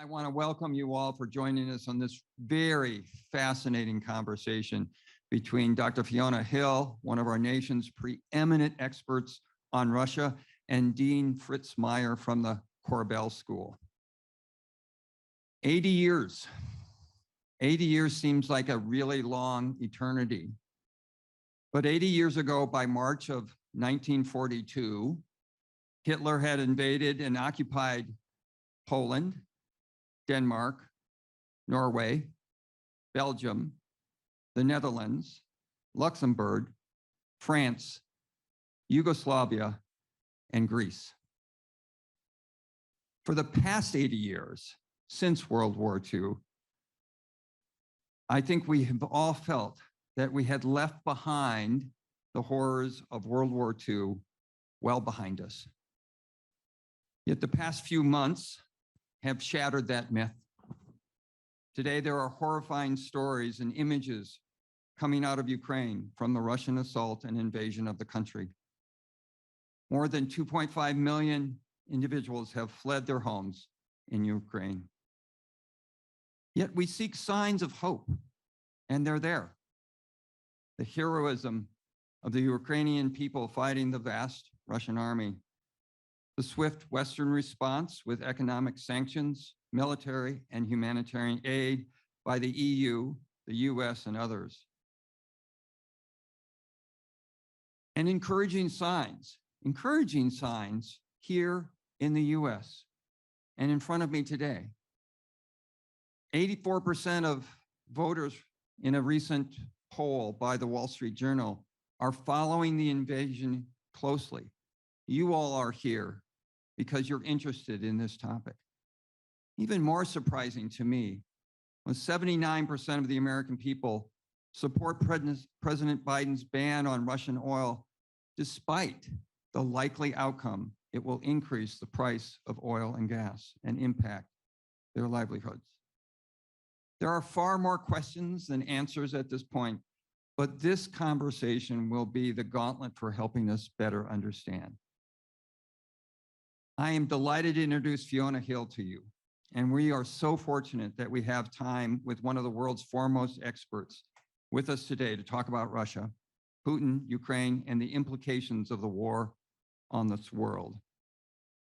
I want to welcome you all for joining us on this very fascinating conversation between Dr. Fiona Hill, one of our nation's preeminent experts on Russia, and Dean Fritz Meyer from the Korbel School. 80 years. 80 years seems like a really long eternity. But 80 years ago, by March of 1942, Hitler had invaded and occupied Poland, Denmark, Norway, Belgium, the Netherlands, Luxembourg, France, Yugoslavia, and Greece. For the past 80 years, since World War II, I think we have all felt that we had left behind the horrors of World War II well behind us. Yet the past few months have shattered that myth. Today, there are horrifying stories and images coming out of Ukraine from the Russian assault and invasion of the country. More than 2.5 million individuals have fled their homes in Ukraine. Yet we seek signs of hope, and they're there. The heroism of the Ukrainian people fighting the vast Russian army, the swift Western response with economic sanctions, military and humanitarian aid by the EU, the US, and others. And encouraging signs here in the US and in front of me today. 84% of voters in a recent poll by the Wall Street Journal are following the invasion closely. You all are here because you're interested in this topic. Even more surprising to me was 79% of the American people support President Biden's ban on Russian oil, despite the likely outcome it will increase the price of oil and gas and impact their livelihoods. There are far more questions than answers at this point, but this conversation will be the gauntlet for helping us better understand. I am delighted to introduce Fiona Hill to you, and we are so fortunate that we have time with one of the world's foremost experts with us today to talk about Russia, Putin, Ukraine, and the implications of the war on this world.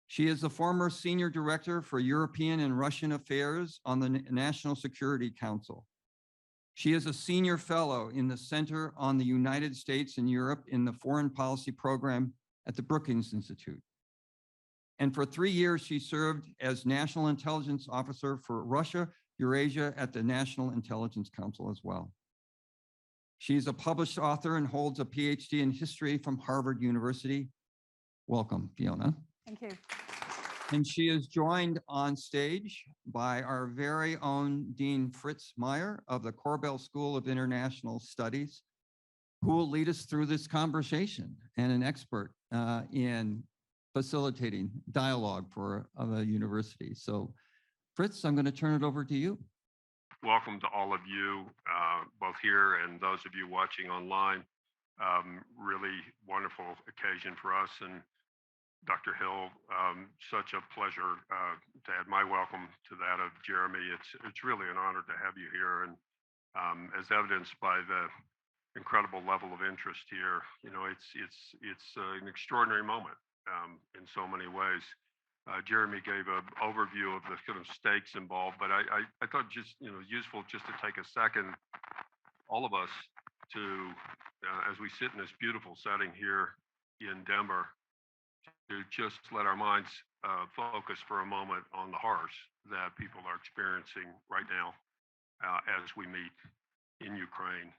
She is the former Senior Director for European and Russian Affairs on the National Security Council. She is a Senior Fellow in the Center on the United States and Europe in the Foreign Policy Program at the Brookings Institute. And for 3 years, she served as National Intelligence Officer for Russia, Eurasia at the National Intelligence Council as well. She's a published author and holds a PhD in history from Harvard University. Welcome, Fiona. Thank you. And she is joined on stage by our very own Dean Fritz Meyer of the Korbel School of International Studies, who will lead us through this conversation, and an expert in facilitating dialogue for the university. So Fritz, I'm going to turn it over to you. Welcome to all of you, both here and those of you watching online. Really wonderful occasion for us. And Dr. Hill, such a pleasure to add my welcome to that of Jeremy. It's really an honor to have you here. And as evidenced by the incredible level of interest here, you know, it's an extraordinary moment in so many ways. Jeremy gave an overview of the kind of stakes involved, but I thought just, you know, useful just to take a second, all of us, to as we sit in this beautiful setting here in Denver, to just let our minds focus for a moment on the horrors that people are experiencing right now as we meet in Ukraine.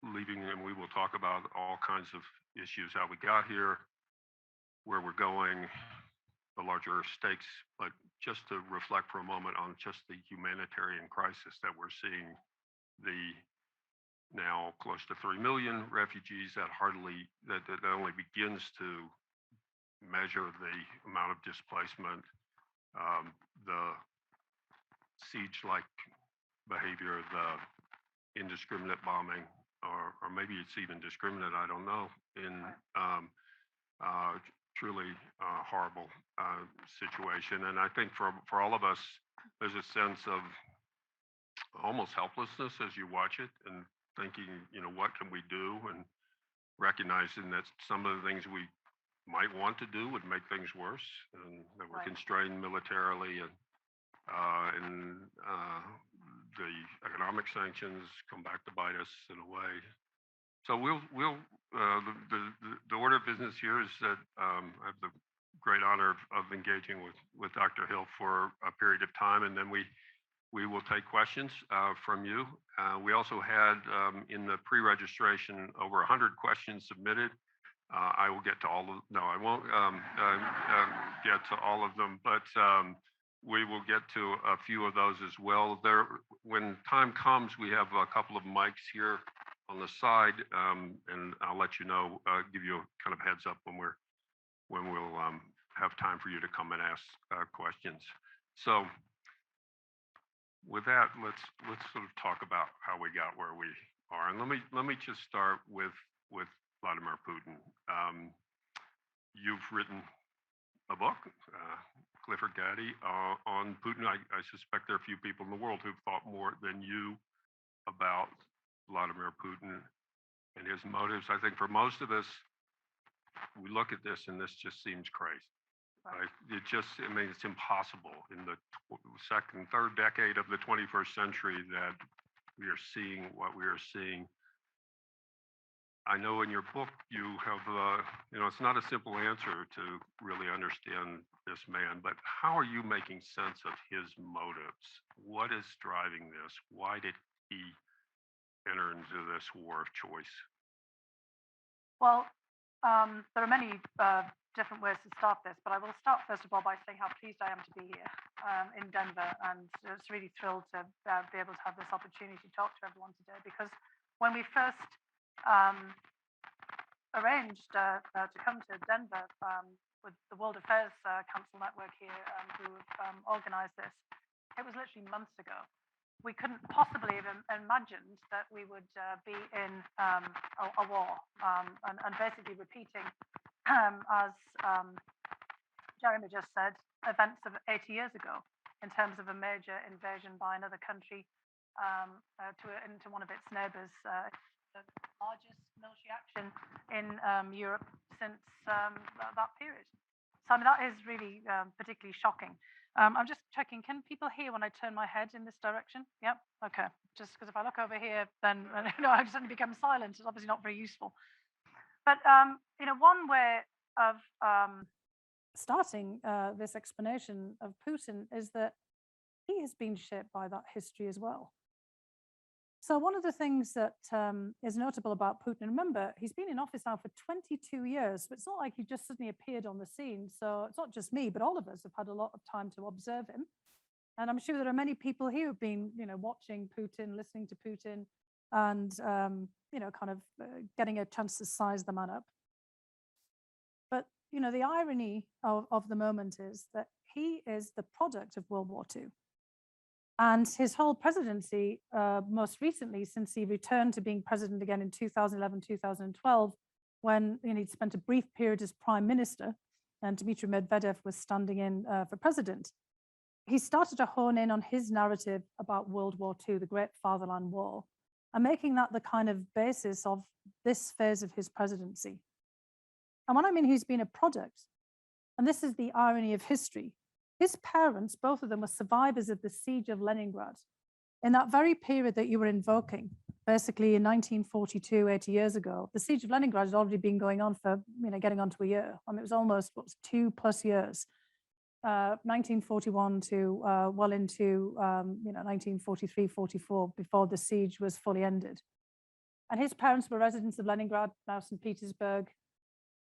Leaving, and we will talk about all kinds of issues, how we got here, where we're going, the larger stakes, but just to reflect for a moment on just the humanitarian crisis that we're seeing, the now close to 3 million refugees that only begins to measure the amount of displacement, the siege-like behavior, the indiscriminate bombing, or maybe it's even discriminate, I don't know, in truly horrible situation. And I think for all of us, there's a sense of almost helplessness as you watch it and thinking, what can we do? And recognizing that some of the things we might want to do would make things worse, and that we're constrained militarily, and the economic sanctions come back to bite us in a way. So the order of business here is that I have the great honor of engaging with Dr. Hill for a period of time, and then we will take questions from you. We also had in the pre-registration over 100 questions submitted. I will get to all of, no, I won't get to all of them, but we will get to a few of those as well. When time comes, we have a couple of mics here on the side, and I'll let you know, give you a kind of heads up when we'll have time for you to come and ask questions. So with that, let's sort of talk about how we got where we are, and let me just start with Vladimir Putin. You've written a book, Clifford Gaddy, on Putin. I suspect there are a few people in the world who've thought more than you about Vladimir Putin and his motives. I think for most of us, we look at this and this just seems crazy. Right? It's impossible in the second, third decade of the 21st century that we are seeing what we are seeing. I know in your book you have, it's not a simple answer to really understand this man, but how are you making sense of his motives? What is driving this? Why did he enter into this war of choice? Well, there are many different ways to start this, but I will start first of all by saying how pleased I am to be here in Denver, and it's really thrilled to be able to have this opportunity to talk to everyone today, because when we first arranged to come to Denver with the World Affairs Council Network here, who organized this, it was literally months ago. We couldn't possibly have imagined that we would be in a war, and basically repeating, as Jeremy just said, events of 80 years ago in terms of a major invasion by another country into one of its neighbors, the largest military action in Europe since that period. So I mean, that is really particularly shocking. I'm just checking, can people hear when I turn my head in this direction? Yep, okay. Just because if I look over here, then I suddenly become silent. It's obviously not very useful. But one way of starting this explanation of Putin is that he has been shaped by that history as well. So one of the things that is notable about Putin, remember, he's been in office now for 22 years, but it's not like he just suddenly appeared on the scene. So it's not just me, but all of us have had a lot of time to observe him. And I'm sure there are many people here who've been, watching Putin, listening to Putin, and, kind of getting a chance to size the man up. But, the irony of the moment is that he is the product of World War II. And his whole presidency, most recently, since he returned to being president again in 2011, 2012, when he'd spent a brief period as prime minister and Dmitry Medvedev was standing in for president, he started to hone in on his narrative about World War II, the Great Fatherland War, and making that the kind of basis of this phase of his presidency. And when I mean he's been a product, and this is the irony of history, his parents, both of them, were survivors of the siege of Leningrad. In that very period that you were invoking, basically in 1942, 80 years ago, the siege of Leningrad had already been going on for, getting on to a year. I mean, it was almost 2+ years, 1941 to well into, 1943, 44, before the siege was fully ended. And his parents were residents of Leningrad, now St. Petersburg.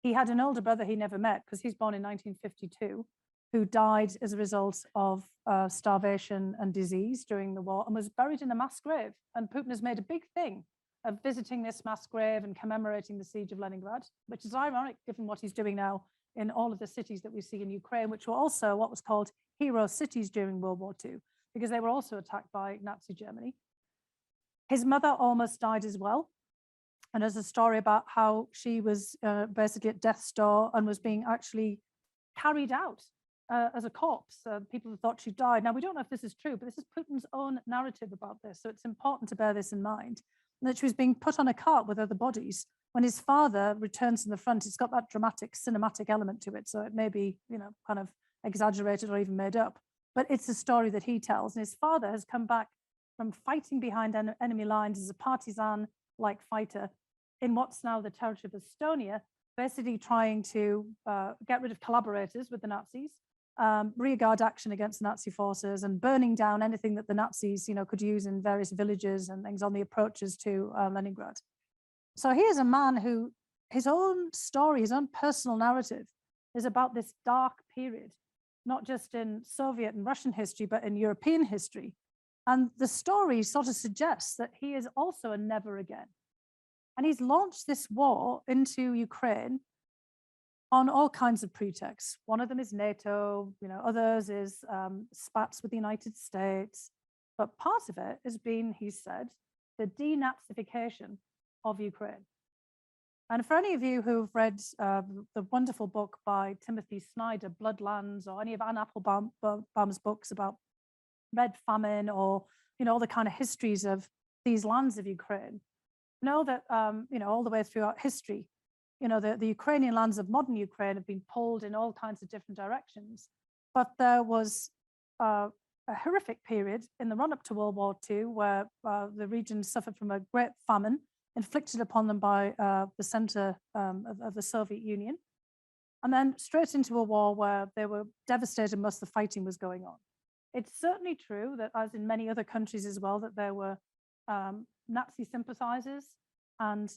He had an older brother he never met because he's born in 1952. Who died as a result of starvation and disease during the war and was buried in a mass grave. And Putin has made a big thing of visiting this mass grave and commemorating the siege of Leningrad, which is ironic given what he's doing now in all of the cities that we see in Ukraine, which were also what was called hero cities during World War II, because they were also attacked by Nazi Germany. His mother almost died as well. And there's a story about how she was basically at death's door and was being actually carried out as a corpse. People thought she died. Now, we don't know if this is true, but this is Putin's own narrative about this. So it's important to bear this in mind. And that she was being put on a cart with other bodies. When his father returns from the front, it's got that dramatic cinematic element to it. So it may be, kind of exaggerated or even made up. But it's a story that he tells. And his father has come back from fighting behind enemy lines as a partisan-like fighter in what's now the territory of Estonia, basically trying to get rid of collaborators with the Nazis, rearguard action against the Nazi forces, and burning down anything that the Nazis, could use in various villages and things on the approaches to Leningrad. So he is a man who, his own story, his own personal narrative is about this dark period, not just in Soviet and Russian history, but in European history. And the story sort of suggests that he is also a never again. And he's launched this war into Ukraine on all kinds of pretexts. One of them is NATO, others is spats with the United States. But part of it has been, he said, the denazification of Ukraine. And for any of you who've read the wonderful book by Timothy Snyder, Bloodlands, or any of Anne Applebaum's books about Red Famine, or all the kind of histories of these lands of Ukraine, know that all the way throughout history, the Ukrainian lands of modern Ukraine have been pulled in all kinds of different directions. But there was a horrific period in the run-up to World War II where the region suffered from a great famine inflicted upon them by the center of the Soviet Union. And then straight into a war where they were devastated, most of the fighting was going on. It's certainly true that, as in many other countries as well, that there were Nazi sympathizers and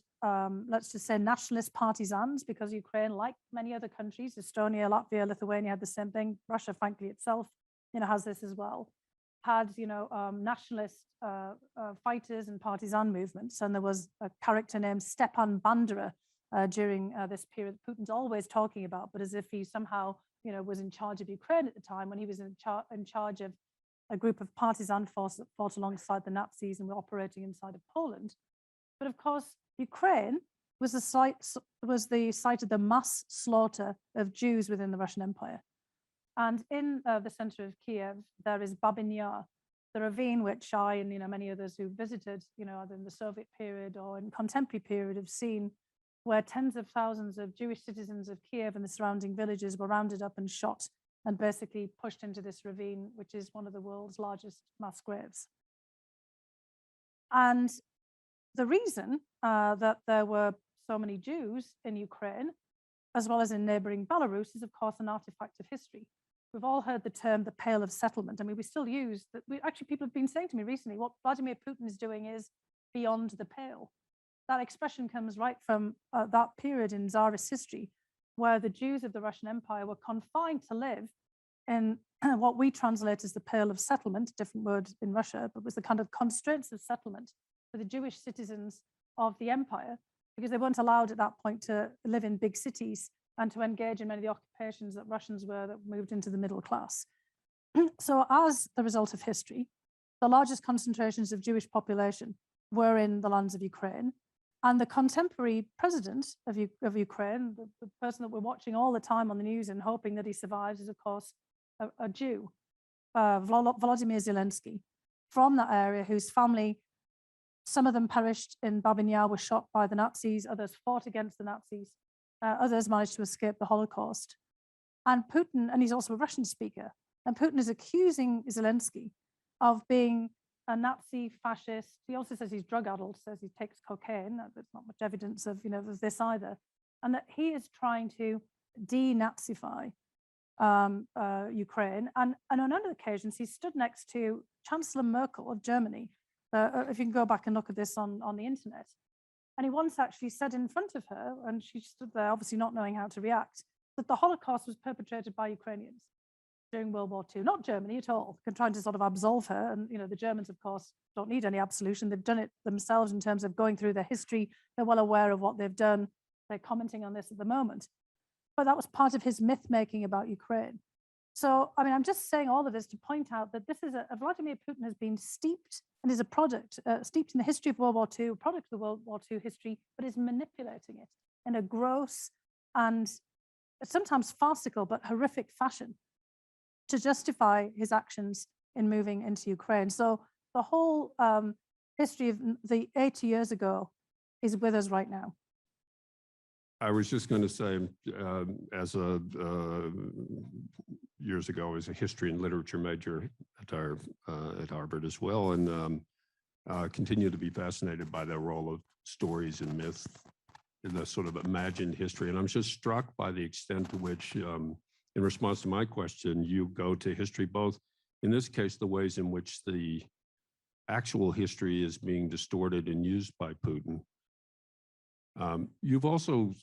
let's just say nationalist partisans, because Ukraine, like many other countries, Estonia, Latvia, Lithuania, had the same thing. Russia, frankly, itself, has this as well. Had nationalist fighters and partisan movements, and there was a character named Stepan Bandera during this period that Putin's always talking about, but as if he somehow was in charge of Ukraine at the time, when he was in charge of a group of partisan forces that fought alongside the Nazis and were operating inside of Poland. But of course, Ukraine was the site of the mass slaughter of Jews within the Russian Empire. And in the center of Kiev, there is Babyn Yar, the ravine which I and many others who visited, either in the Soviet period or in contemporary period, have seen, where tens of thousands of Jewish citizens of Kiev and the surrounding villages were rounded up and shot and basically pushed into this ravine, which is one of the world's largest mass graves. And the reason that there were so many Jews in Ukraine, as well as in neighboring Belarus, is of course an artifact of history. We've all heard the term the Pale of Settlement. I mean, we still use that. Actually, people have been saying to me recently, what Vladimir Putin is doing is beyond the pale. That expression comes right from that period in Tsarist history, where the Jews of the Russian Empire were confined to live in what we translate as the Pale of Settlement, different word in Russia, but was the kind of constraints of settlement for the Jewish citizens of the empire, because they weren't allowed at that point to live in big cities and to engage in many of the occupations that Russians were that moved into the middle class. So as the result of history, the largest concentrations of Jewish population were in the lands of Ukraine. And the contemporary president of Ukraine, the person that we're watching all the time on the news and hoping that he survives, is of course a Jew, Volodymyr Zelensky, from that area, whose family, some of them perished in Babyn Yar, were shot by the Nazis, others fought against the Nazis, others managed to escape the Holocaust. And Putin, and he's also a Russian speaker, and Putin is accusing Zelensky of being a Nazi fascist. He also says he's drug addled, says he takes cocaine. There's not much evidence of, of this either. And that he is trying to denazify Ukraine. And on other occasions, he stood next to Chancellor Merkel of Germany. If you can go back and look at this on the internet. And he once actually said in front of her, and she stood there obviously not knowing how to react, that the Holocaust was perpetrated by Ukrainians during World War II, not Germany at all, trying to sort of absolve her. And, the Germans, of course, don't need any absolution. They've done it themselves in terms of going through their history. They're well aware of what they've done. They're commenting on this at the moment. But that was part of his myth making about Ukraine. So, I mean, I'm just saying all of this to point out that this is Vladimir Putin has been steeped and is a product, steeped in the history of World War II, a product of the World War II history, but is manipulating it in a gross and sometimes farcical but horrific fashion to justify his actions in moving into Ukraine. So the whole history of the 80 years ago is with us right now. I was just going to say, years ago, as a history and literature major at Harvard as well, and continue to be fascinated by the role of stories and myths in the sort of imagined history. And I'm just struck by the extent to which, in response to my question, you go to history, both in this case, the ways in which the actual history is being distorted and used by Putin. You've also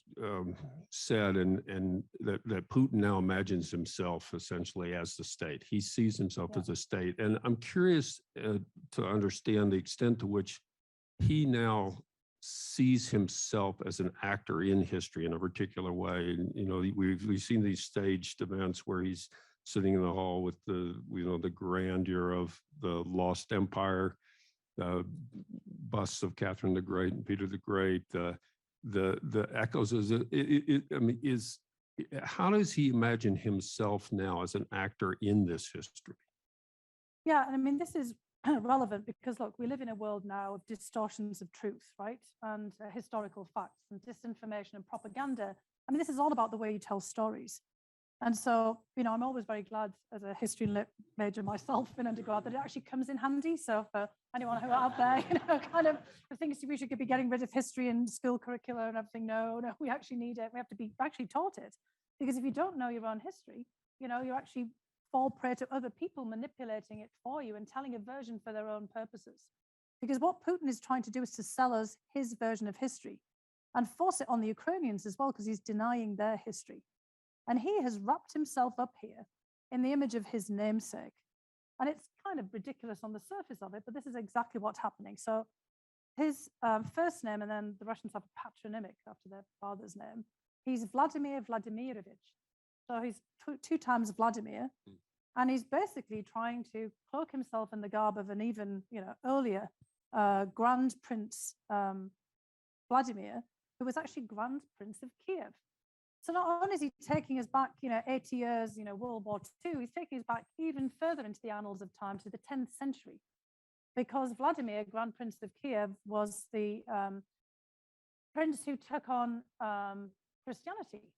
said that Putin now imagines himself essentially as the state. He sees himself as a state. And I'm curious to understand the extent to which he now sees himself as an actor in history in a particular way. And, you know, we've seen these staged events where he's sitting in the hall with the grandeur of the lost empire, busts of Catherine the Great and Peter the Great, the echoes. How does he imagine himself now as an actor in this history? Yeah, I mean, this is relevant because, look, we live in a world now of distortions of truth, right? And historical facts and disinformation and propaganda. I mean, this is all about the way you tell stories. And so, you know, I'm always very glad as a history and lit major myself in undergrad that it actually comes in handy. So for anyone who out there, you know, kind of thinks we should be getting rid of history and school curricula and everything. No, we actually need it. We have to be actually taught it. Because if you don't know your own history, you know, you actually fall prey to other people manipulating it for you and telling a version for their own purposes. Because what Putin is trying to do is to sell us his version of history and force it on the Ukrainians as well, because he's denying their history. And he has wrapped himself up here in the image of his namesake. And it's kind of ridiculous on the surface of it, but this is exactly what's happening. So his first name, and then the Russians have a patronymic after their father's name. He's Vladimir Vladimirovich. So he's two times Vladimir. And he's basically trying to cloak himself in the garb of an even, you know, earlier Grand Prince Vladimir, who was actually Grand Prince of Kiev. So not only is he taking us back, you know, 80 years, you know, World War II, he's taking us back even further into the annals of time to the 10th century, because Vladimir, Grand Prince of Kiev, was the prince who took on Christianity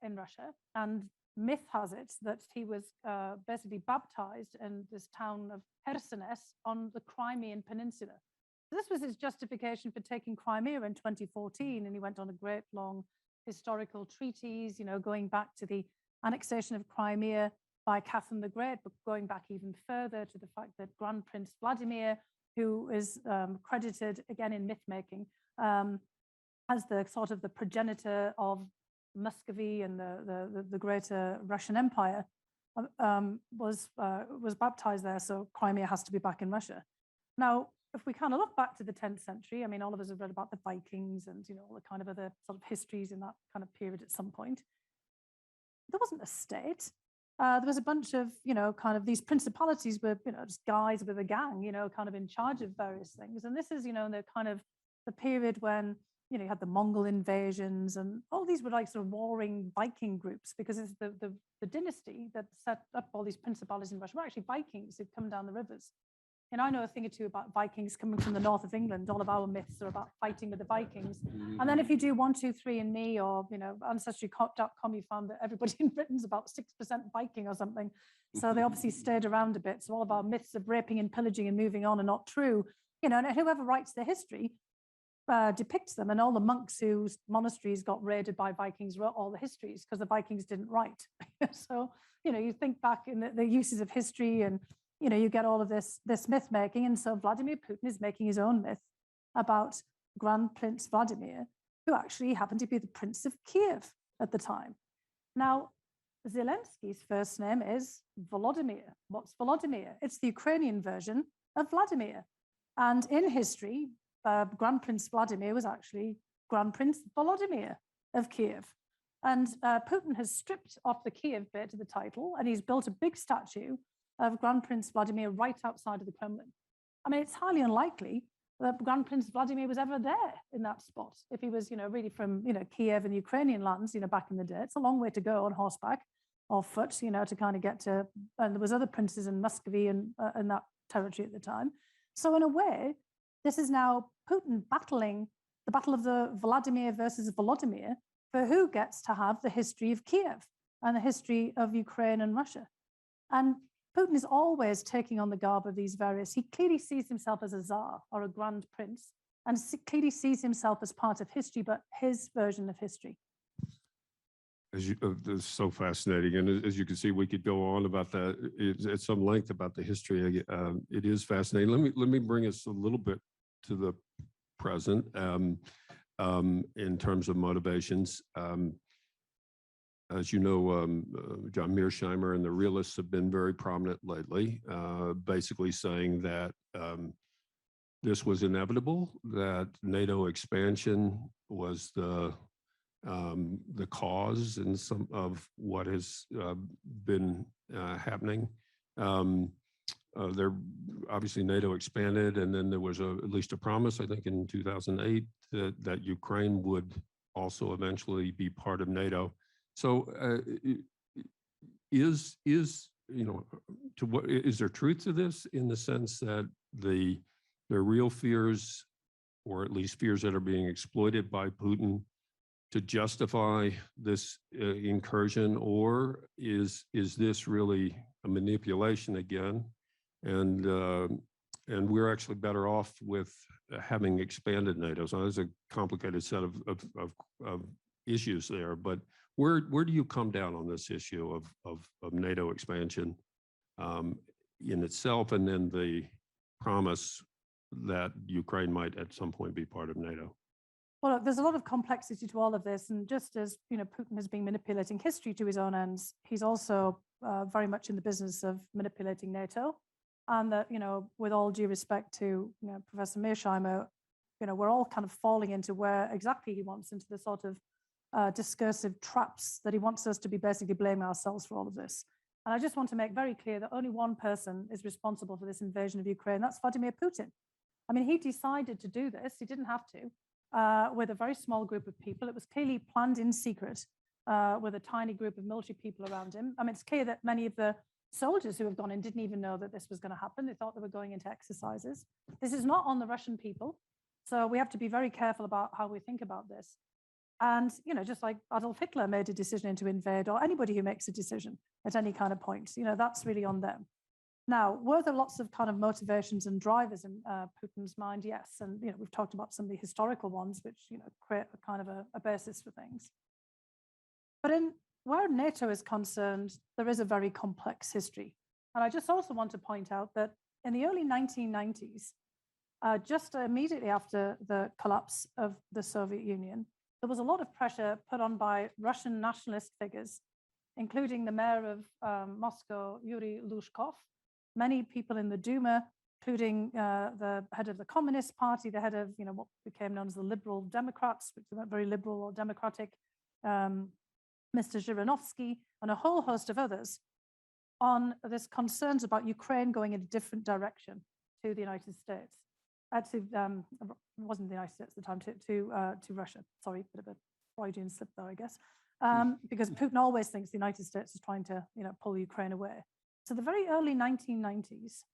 in Russia. And myth has it that he was basically baptized in this town of Chersoneso on the Crimean Peninsula. So this was his justification for taking Crimea in 2014, and he went on a great long historical treatise, you know, going back to the annexation of Crimea by Catherine the Great, but going back even further to the fact that Grand Prince Vladimir, who is credited again in myth-making as the sort of the progenitor of Muscovy and the greater Russian Empire, was baptized there. So Crimea has to be back in Russia. Now, if we kind of look back to the 10th century, I mean, all of us have read about the Vikings and, you know, all the kind of other sort of histories in that kind of period at some point. There wasn't a state. There was a bunch of, you know, kind of these principalities were, you know, just guys with a gang, you know, kind of in charge of various things. And this is, you know, the kind of the period when, you know, you had the Mongol invasions, and all these were like sort of warring Viking groups, because it's the dynasty that set up all these principalities in Russia were actually Vikings who'd come down the rivers. And I know a thing or two about Vikings coming from the north of England. All of our myths are about fighting with the Vikings. And then if you do 123andMe or, you know, Ancestry.com, you found that everybody in Britain's about 6% Viking or something. So they obviously stayed around a bit. So all of our myths of raping and pillaging and moving on are not true. You know, and whoever writes the history depicts them. And all the monks whose monasteries got raided by Vikings wrote all the histories because the Vikings didn't write. So, you know, you think back in the uses of history, and you know, you get all of this myth making. And so Vladimir Putin is making his own myth about Grand Prince Vladimir, who actually happened to be the Prince of Kiev at the time. Now, Zelensky's first name is Volodymyr. What's Volodymyr? It's the Ukrainian version of Vladimir. And in history, Grand Prince Vladimir was actually Grand Prince Volodymyr of Kiev. And Putin has stripped off the Kiev bit of the title, and he's built a big statue of Grand Prince Vladimir right outside of the Kremlin. I mean, it's highly unlikely that Grand Prince Vladimir was ever there in that spot. If he was, really from, Kiev and Ukrainian lands, back in the day, it's a long way to go on horseback or foot, to kind of get to, and there was other princes in Muscovy and in that territory at the time. So in a way, this is now Putin battling the battle of the Vladimir versus Volodymyr for who gets to have the history of Kiev and the history of Ukraine and Russia. And Putin is always taking on the garb of these various, he clearly sees himself as a czar or a grand prince, and clearly sees himself as part of history, but his version of history. This is so fascinating. And as you can see, we could go on about that at some length about the history. It is fascinating. Let me bring us a little bit to the present in terms of motivations. As you know, John Mearsheimer and the realists have been very prominent lately, basically saying that this was inevitable, that NATO expansion was the cause in some of what has been happening. There obviously NATO expanded, and then there was at least a promise, I think, in 2008 that Ukraine would also eventually be part of NATO. So, is there truth to this in the sense that the real fears, or at least fears that are being exploited by Putin, to justify this incursion, or is this really a manipulation again? And we're actually better off with having expanded NATO. So there's a complicated set of issues there. But where do you come down on this issue of NATO expansion in itself, and then the promise that Ukraine might at some point be part of NATO? Well, look, there's a lot of complexity to all of this, and just as Putin has been manipulating history to his own ends, he's also very much in the business of manipulating NATO. And that, with all due respect to Professor Mearsheimer, we're all kind of falling into where exactly he wants, into the sort of discursive traps that he wants us to be basically blaming ourselves for all of this. And I just want to make very clear that only one person is responsible for this invasion of Ukraine. That's Vladimir Putin. I mean, he decided to do this. He didn't have to, with a very small group of people. It was clearly planned in secret with a tiny group of military people around him. I mean, it's clear that many of the soldiers who have gone in didn't even know that this was going to happen. They thought they were going into exercises. This is not on the Russian people. So we have to be very careful about how we think about this. And, just like Adolf Hitler made a decision to invade, or anybody who makes a decision at any kind of point, that's really on them. Now, were there lots of kind of motivations and drivers in Putin's mind? Yes. And, we've talked about some of the historical ones, which, create a kind of a basis for things. But where NATO is concerned, there is a very complex history. And I just also want to point out that in the early 1990s, just immediately after the collapse of the Soviet Union, there was a lot of pressure put on by Russian nationalist figures, including the mayor of Moscow, Yuri Lushkov, many people in the Duma, including the head of the Communist Party, the head of what became known as the Liberal Democrats, which weren't very liberal or democratic, Mr. Zhirinovsky, and a whole host of others, on this concerns about Ukraine going in a different direction to the United States. It wasn't the United States at the time, to Russia. Sorry, bit of a Freudian slip there, I guess. Because Putin always thinks the United States is trying to pull Ukraine away. So the very early 1990s,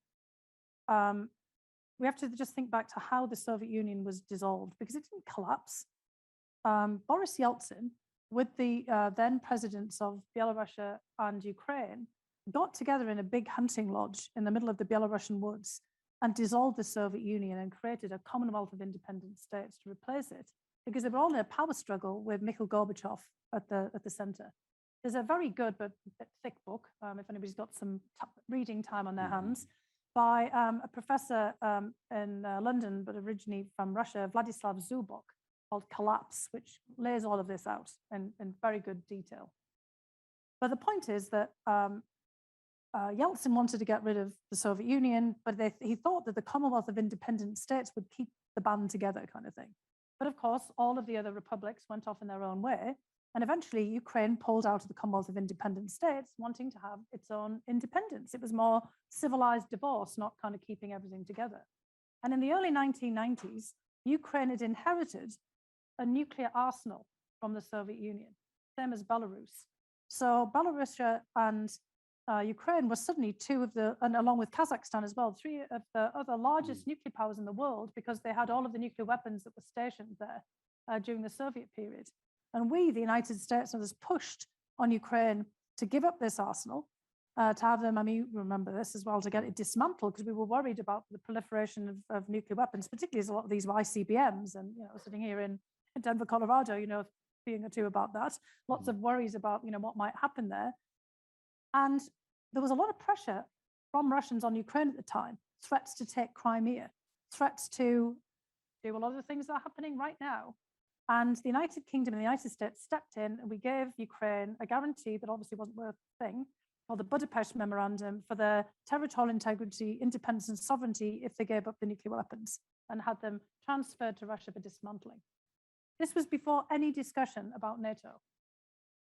we have to just think back to how the Soviet Union was dissolved, because it didn't collapse. Boris Yeltsin, with the then presidents of Belarus and Ukraine, got together in a big hunting lodge in the middle of the Belarusian woods and dissolved the Soviet Union and created a Commonwealth of Independent States to replace it, because they were all in a power struggle with Mikhail Gorbachev at the center. There's a very good but thick book, if anybody's got some reading time on their hands, by a professor in London, but originally from Russia, Vladislav Zubok, called Collapse, which lays all of this out in very good detail. But the point is that Yeltsin wanted to get rid of the Soviet Union, but he thought that the Commonwealth of Independent States would keep the band together, kind of thing. But of course, all of the other republics went off in their own way, And eventually Ukraine pulled out of the Commonwealth of Independent States, wanting to have its own independence. It was more civilized divorce, not kind of keeping everything together. And in the early 1990s, Ukraine had inherited a nuclear arsenal from the Soviet Union, same as Belarus. So Belarus and Ukraine were suddenly two of the, and along with Kazakhstan as well, three of the other largest nuclear powers in the world, because they had all of the nuclear weapons that were stationed there during the Soviet period. And we, the United States, and others pushed on Ukraine to give up this arsenal, to have them, I mean, you remember this as well, to get it dismantled, because we were worried about the proliferation of nuclear weapons, particularly as a lot of these ICBMs. And, sitting here in Denver, Colorado, being or two about that, lots of worries about, what might happen there. And there was a lot of pressure from Russians on Ukraine at the time, threats to take Crimea, threats to do a lot of the things that are happening right now. And the United Kingdom and the United States stepped in, and we gave Ukraine a guarantee that obviously wasn't worth a thing, called the Budapest Memorandum, for their territorial integrity, independence, and sovereignty if they gave up the nuclear weapons, and had them transferred to Russia for dismantling. This was before any discussion about NATO.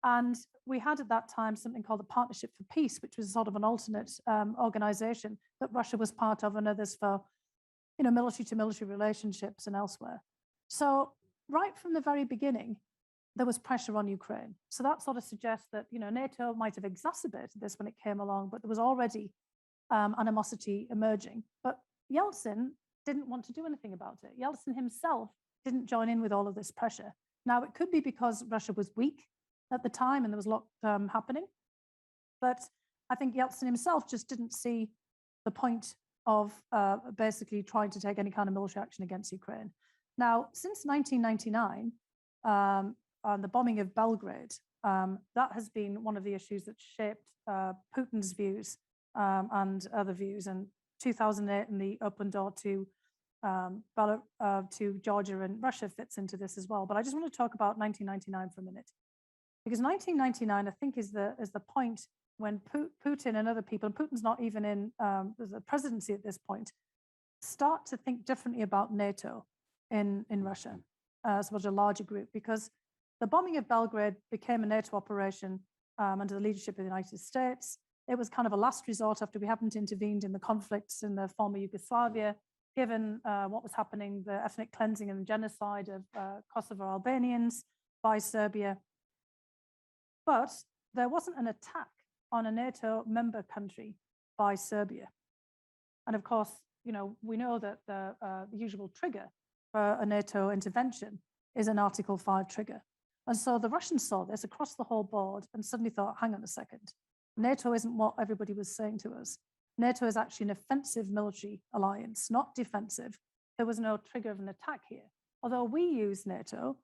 And we had at that time something called the Partnership for Peace, which was sort of an alternate organization that Russia was part of, and others for, military to military relationships and elsewhere. So right from the very beginning, there was pressure on Ukraine. So that sort of suggests that, NATO might have exacerbated this when it came along, but there was already animosity emerging. But Yeltsin didn't want to do anything about it. Yeltsin himself didn't join in with all of this pressure. Now, it could be because Russia was weak at the time and there was a lot happening. But I think Yeltsin himself just didn't see the point of basically trying to take any kind of military action against Ukraine. Now, since 1999, on the bombing of Belgrade, that has been one of the issues that shaped Putin's views and other views. And 2008 and the open door to Georgia and Russia fits into this as well. But I just want to talk about 1999 for a minute, because 1999, I think, is the point when Putin and other people, and Putin's not even in the presidency at this point, start to think differently about NATO in Russia as well as a larger group, because the bombing of Belgrade became a NATO operation under the leadership of the United States. It was kind of a last resort after we hadn't intervened in the conflicts in the former Yugoslavia, given what was happening, the ethnic cleansing and genocide of Kosovo Albanians by Serbia. But there wasn't an attack on a NATO member country by Serbia. And of course, we know that the usual trigger for a NATO intervention is an Article 5 trigger. And so the Russians saw this across the whole board and suddenly thought, hang on a second, NATO isn't what everybody was saying to us. NATO is actually an offensive military alliance, not defensive. There was no trigger of an attack here. Although we used NATO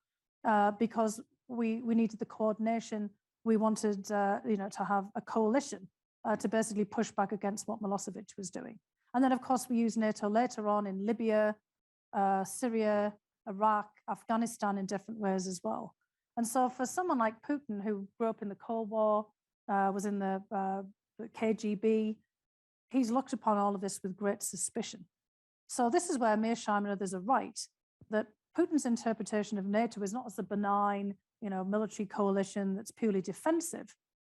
because we needed the coordination. We wanted, to have a coalition to basically push back against what Milosevic was doing. And then, of course, we used NATO later on in Libya, Syria, Iraq, Afghanistan in different ways as well. And so for someone like Putin, who grew up in the Cold War, was in the KGB, he's looked upon all of this with great suspicion. So this is where Mearsheimer and others are right, that Putin's interpretation of NATO is not as a benign, military coalition that's purely defensive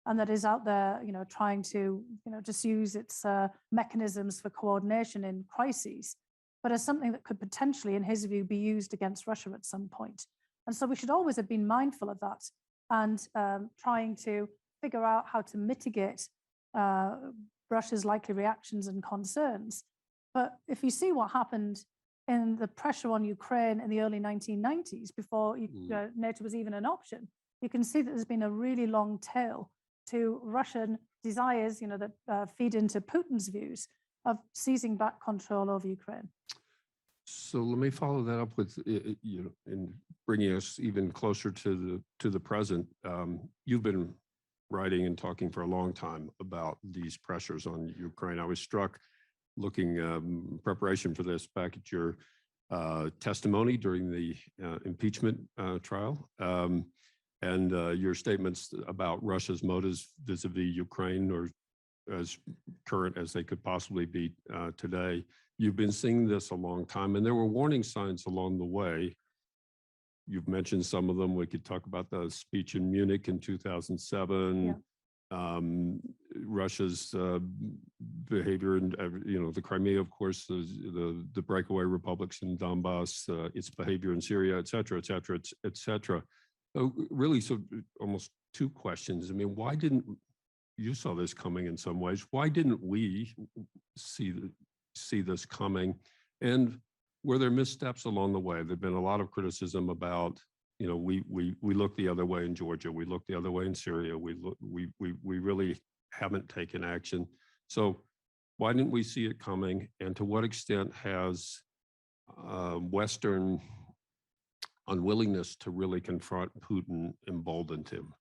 and that is out there, trying to, just use its mechanisms for coordination in crises, but as something that could potentially, in his view, be used against Russia at some point. And so we should always have been mindful of that and trying to figure out how to mitigate Russia's likely reactions and concerns. But if you see what happened in the pressure on Ukraine in the early 1990s, before NATO was even an option, you can see that there's been a really long tail to Russian desires, that feed into Putin's views of seizing back control over Ukraine. So let me follow that up with, in bringing us even closer to the present. You've been writing and talking for a long time about these pressures on Ukraine. I was struck looking preparation for this back at your testimony during the impeachment trial and your statements about Russia's motives vis-a-vis Ukraine, or as current as they could possibly be today. You've been seeing this a long time, and there were warning signs along the way you've mentioned some of them. We could talk about the speech in Munich in 2007. Russia's behavior and the Crimea, of course, the breakaway republics in Donbass, its behavior in Syria, et cetera, et cetera, et cetera. Really, so almost two questions. I mean, why didn't you saw this coming in some ways? Why didn't we see this coming? And were there missteps along the way? There've been a lot of criticism about, we look the other way in Georgia, we look the other way in Syria, we really haven't taken action. So why didn't we see it coming? And to what extent has Western unwillingness to really confront Putin emboldened him?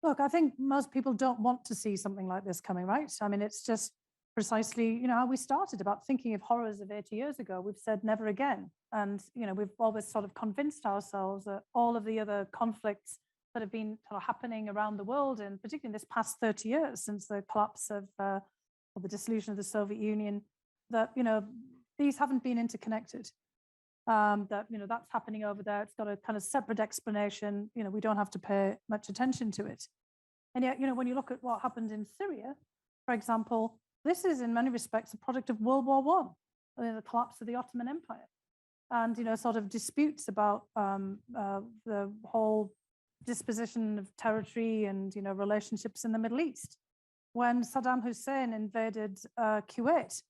Look, I think most people don't want to see something like this coming, right? I mean, it's just precisely, how we started about thinking of horrors of 80 years ago. We've said never again. And, we've always sort of convinced ourselves that all of the other conflicts that have been sort of happening around the world, and particularly in this past 30 years since the collapse of or the dissolution of the Soviet Union, that, these haven't been interconnected. That's happening over there. It's got a kind of separate explanation. We don't have to pay much attention to it. And yet, when you look at what happened in Syria, for example, this is in many respects a product of World War I, the collapse of the Ottoman Empire, and sort of disputes about the whole disposition of territory and relationships in the Middle East. When Saddam Hussein invaded Kuwait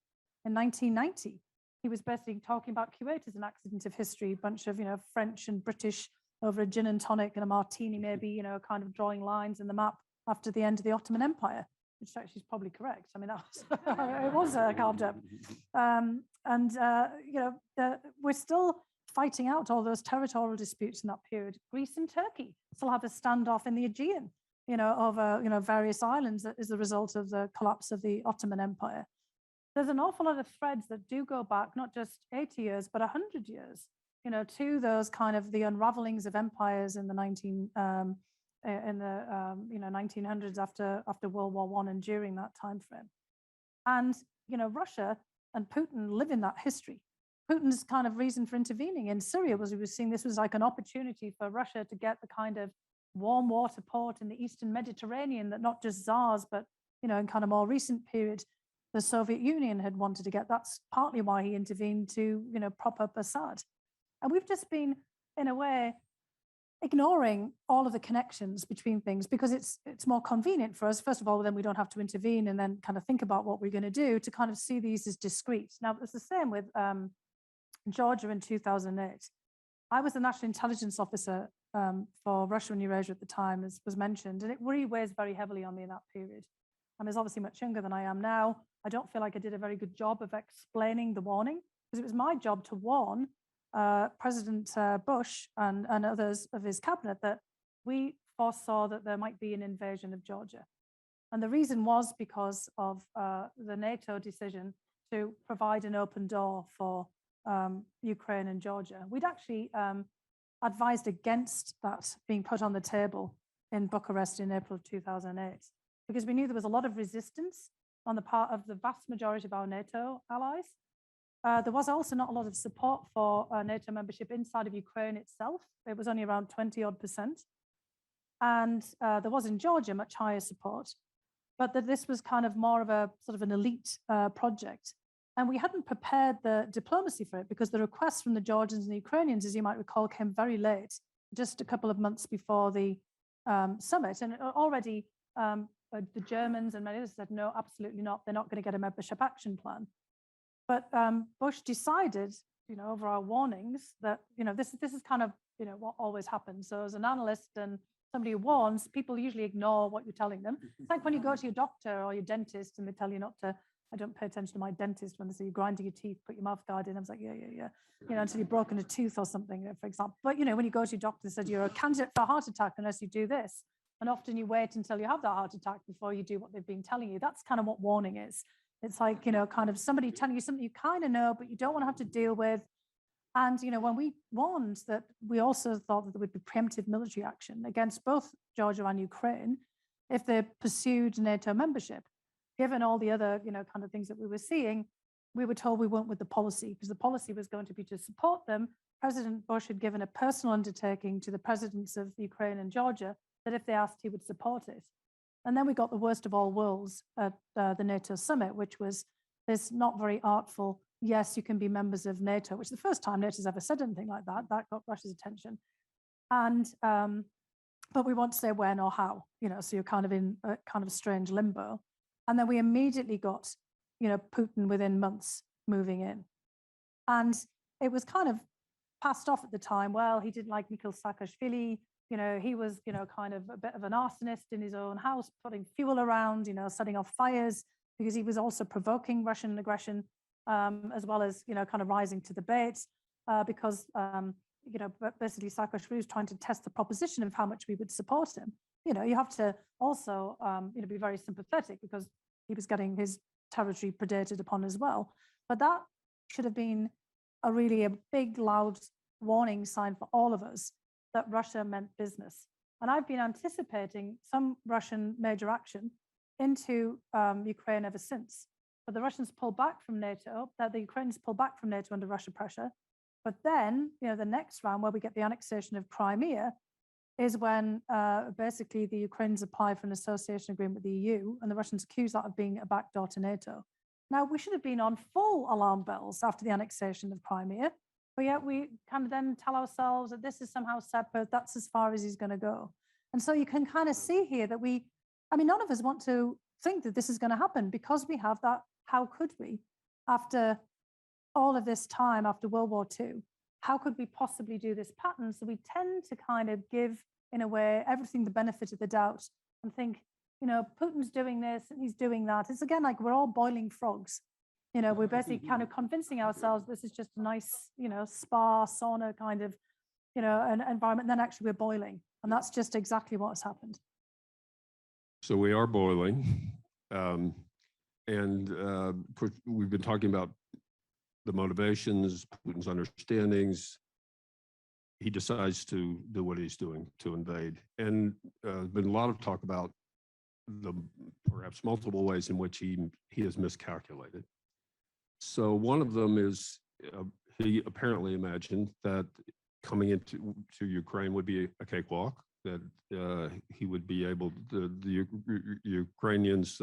in 1990, he was basically talking about Kuwait as an accident of history, a bunch of French and British over a gin and tonic and a martini, maybe kind of drawing lines in the map after the end of the Ottoman Empire, which actually is probably correct. I mean, that was it was carved up, we're still fighting out all those territorial disputes in that period. Greece and Turkey still have a standoff in the Aegean, over various islands that is the result of the collapse of the Ottoman Empire. There's an awful lot of threads that do go back not just 80 years, but 100 years, to those kind of the unravelings of empires in the 1900s after World War I and during that time frame. And, Russia and Putin live in that history. Putin's kind of reason for intervening in Syria was he was seeing this was like an opportunity for Russia to get the kind of warm water port in the Eastern Mediterranean that not just Tsars, but, in kind of more recent period, the Soviet Union had wanted to get. That's partly why he intervened to, prop up Assad. And we've just been, in a way, ignoring all of the connections between things because it's more convenient for us. First of all, then we don't have to intervene and then kind of think about what we're going to do to kind of see these as discrete. Now, it's the same with Georgia in 2008. I was the national intelligence officer for Russia and Eurasia at the time, as was mentioned, and it really weighs very heavily on me in that period. I was obviously much younger than I am now. I don't feel like I did a very good job of explaining the warning because it was my job to warn President Bush and others of his cabinet that we foresaw that there might be an invasion of Georgia. And the reason was because of the NATO decision to provide an open door for Ukraine and Georgia. We'd actually advised against that being put on the table in Bucharest in April of 2008, because we knew there was a lot of resistance on the part of the vast majority of our NATO allies. There was also not a lot of support for NATO membership inside of Ukraine itself. It was only around 20-odd%. And there was in Georgia much higher support, but that this was kind of more of a sort of an elite project. And we hadn't prepared the diplomacy for it because the requests from the Georgians and the Ukrainians, as you might recall, came very late, just a couple of months before the summit. And already the Germans and many others said, no, absolutely not. They're not going to get a membership action plan. But Bush decided, over our warnings that, this is kind of, what always happens. So as an analyst and somebody who warns, people usually ignore what you're telling them. It's like when you go to your doctor or your dentist and they tell you not to. I don't pay attention to my dentist when they say you're grinding your teeth, put your mouth guard in. I was like, yeah. Until you've broken a tooth or something, for example. But, when you go to your doctor and said you're a candidate for a heart attack unless you do this. And often you wait until you have that heart attack before you do what they've been telling you. That's kind of what warning is. It's like, kind of somebody telling you something you kind of know, but you don't want to have to deal with. And, when we warned that, we also thought that there would be preemptive military action against both Georgia and Ukraine if they pursued NATO membership. Given all the other, kind of things that we were seeing, we were told we weren't with the policy because the policy was going to be to support them President Bush had given a personal undertaking to the presidents of Ukraine and Georgia that if they asked, he would support it. And then we got the worst of all worlds at the NATO summit, which was this not very artful, yes, you can be members of NATO, which is the first time NATO's ever said anything like that. That got Russia's attention. And, but we won't say when or how, so you're kind of in a kind of strange limbo. And then we immediately got, Putin within months moving in. And it was kind of passed off at the time. Well, he didn't like Miscalculated. He was, kind of a bit of an arsonist in his own house, putting fuel around, setting off fires, because he was also provoking Russian aggression, as well as, kind of rising to the bait, because, basically Saakashvili was trying to test the proposition of how much we would support him. You have to also, be very sympathetic because he was getting his territory predated upon as well. But that should have been a big, loud warning sign for all of us that Russia meant business. And I've been anticipating some Russian major action into Ukraine ever since. But the Russians pulled back from NATO, the Ukrainians pulled back from NATO under Russia pressure. But then, the next round where we get the annexation of Crimea is when basically the Ukrainians apply for an association agreement with the EU, and the Russians accuse that of being a backdoor to NATO. Now, we should have been on full alarm bells after the annexation of Crimea, but yet we kind of then tell ourselves that this is somehow separate, that's as far as he's going to go. And so you can kind of see here that none of us want to think that this is going to happen because we have that, how could we, after all of this time, after World War II, how could we possibly do this pattern? So we tend to kind of give, in a way, everything the benefit of the doubt and think, Putin's doing this and he's doing that. It's again like we're all boiling frogs. We're basically kind of convincing ourselves this is just a nice, spa, sauna kind of, an environment. And then actually we're boiling. And that's just exactly what has happened. So we are boiling. We've been talking about the motivations, Putin's understandings. He decides to do what he's doing, to invade. And there's been a lot of talk about the perhaps multiple ways in which he has miscalculated. So one of them is he apparently imagined that coming into Ukraine would be a cakewalk, that he would be able to, the Ukrainians'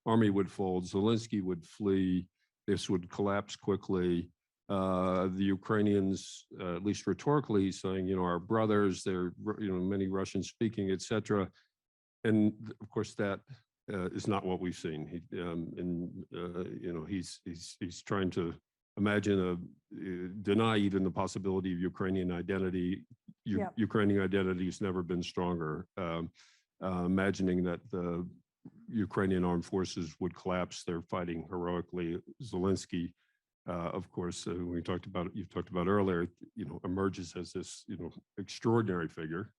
army would fold, Zelensky would flee, this would collapse quickly. The Ukrainians, at least rhetorically, saying, our brothers, they're, many Russian speaking, etc. And of course, that is not what we've seen. He's trying to deny even the possibility of Ukrainian identity. Ukrainian identity has never been stronger. Imagining that the Ukrainian armed forces would collapse, they're fighting heroically. Zelensky, of course, you've talked about earlier, emerges as this, extraordinary figure.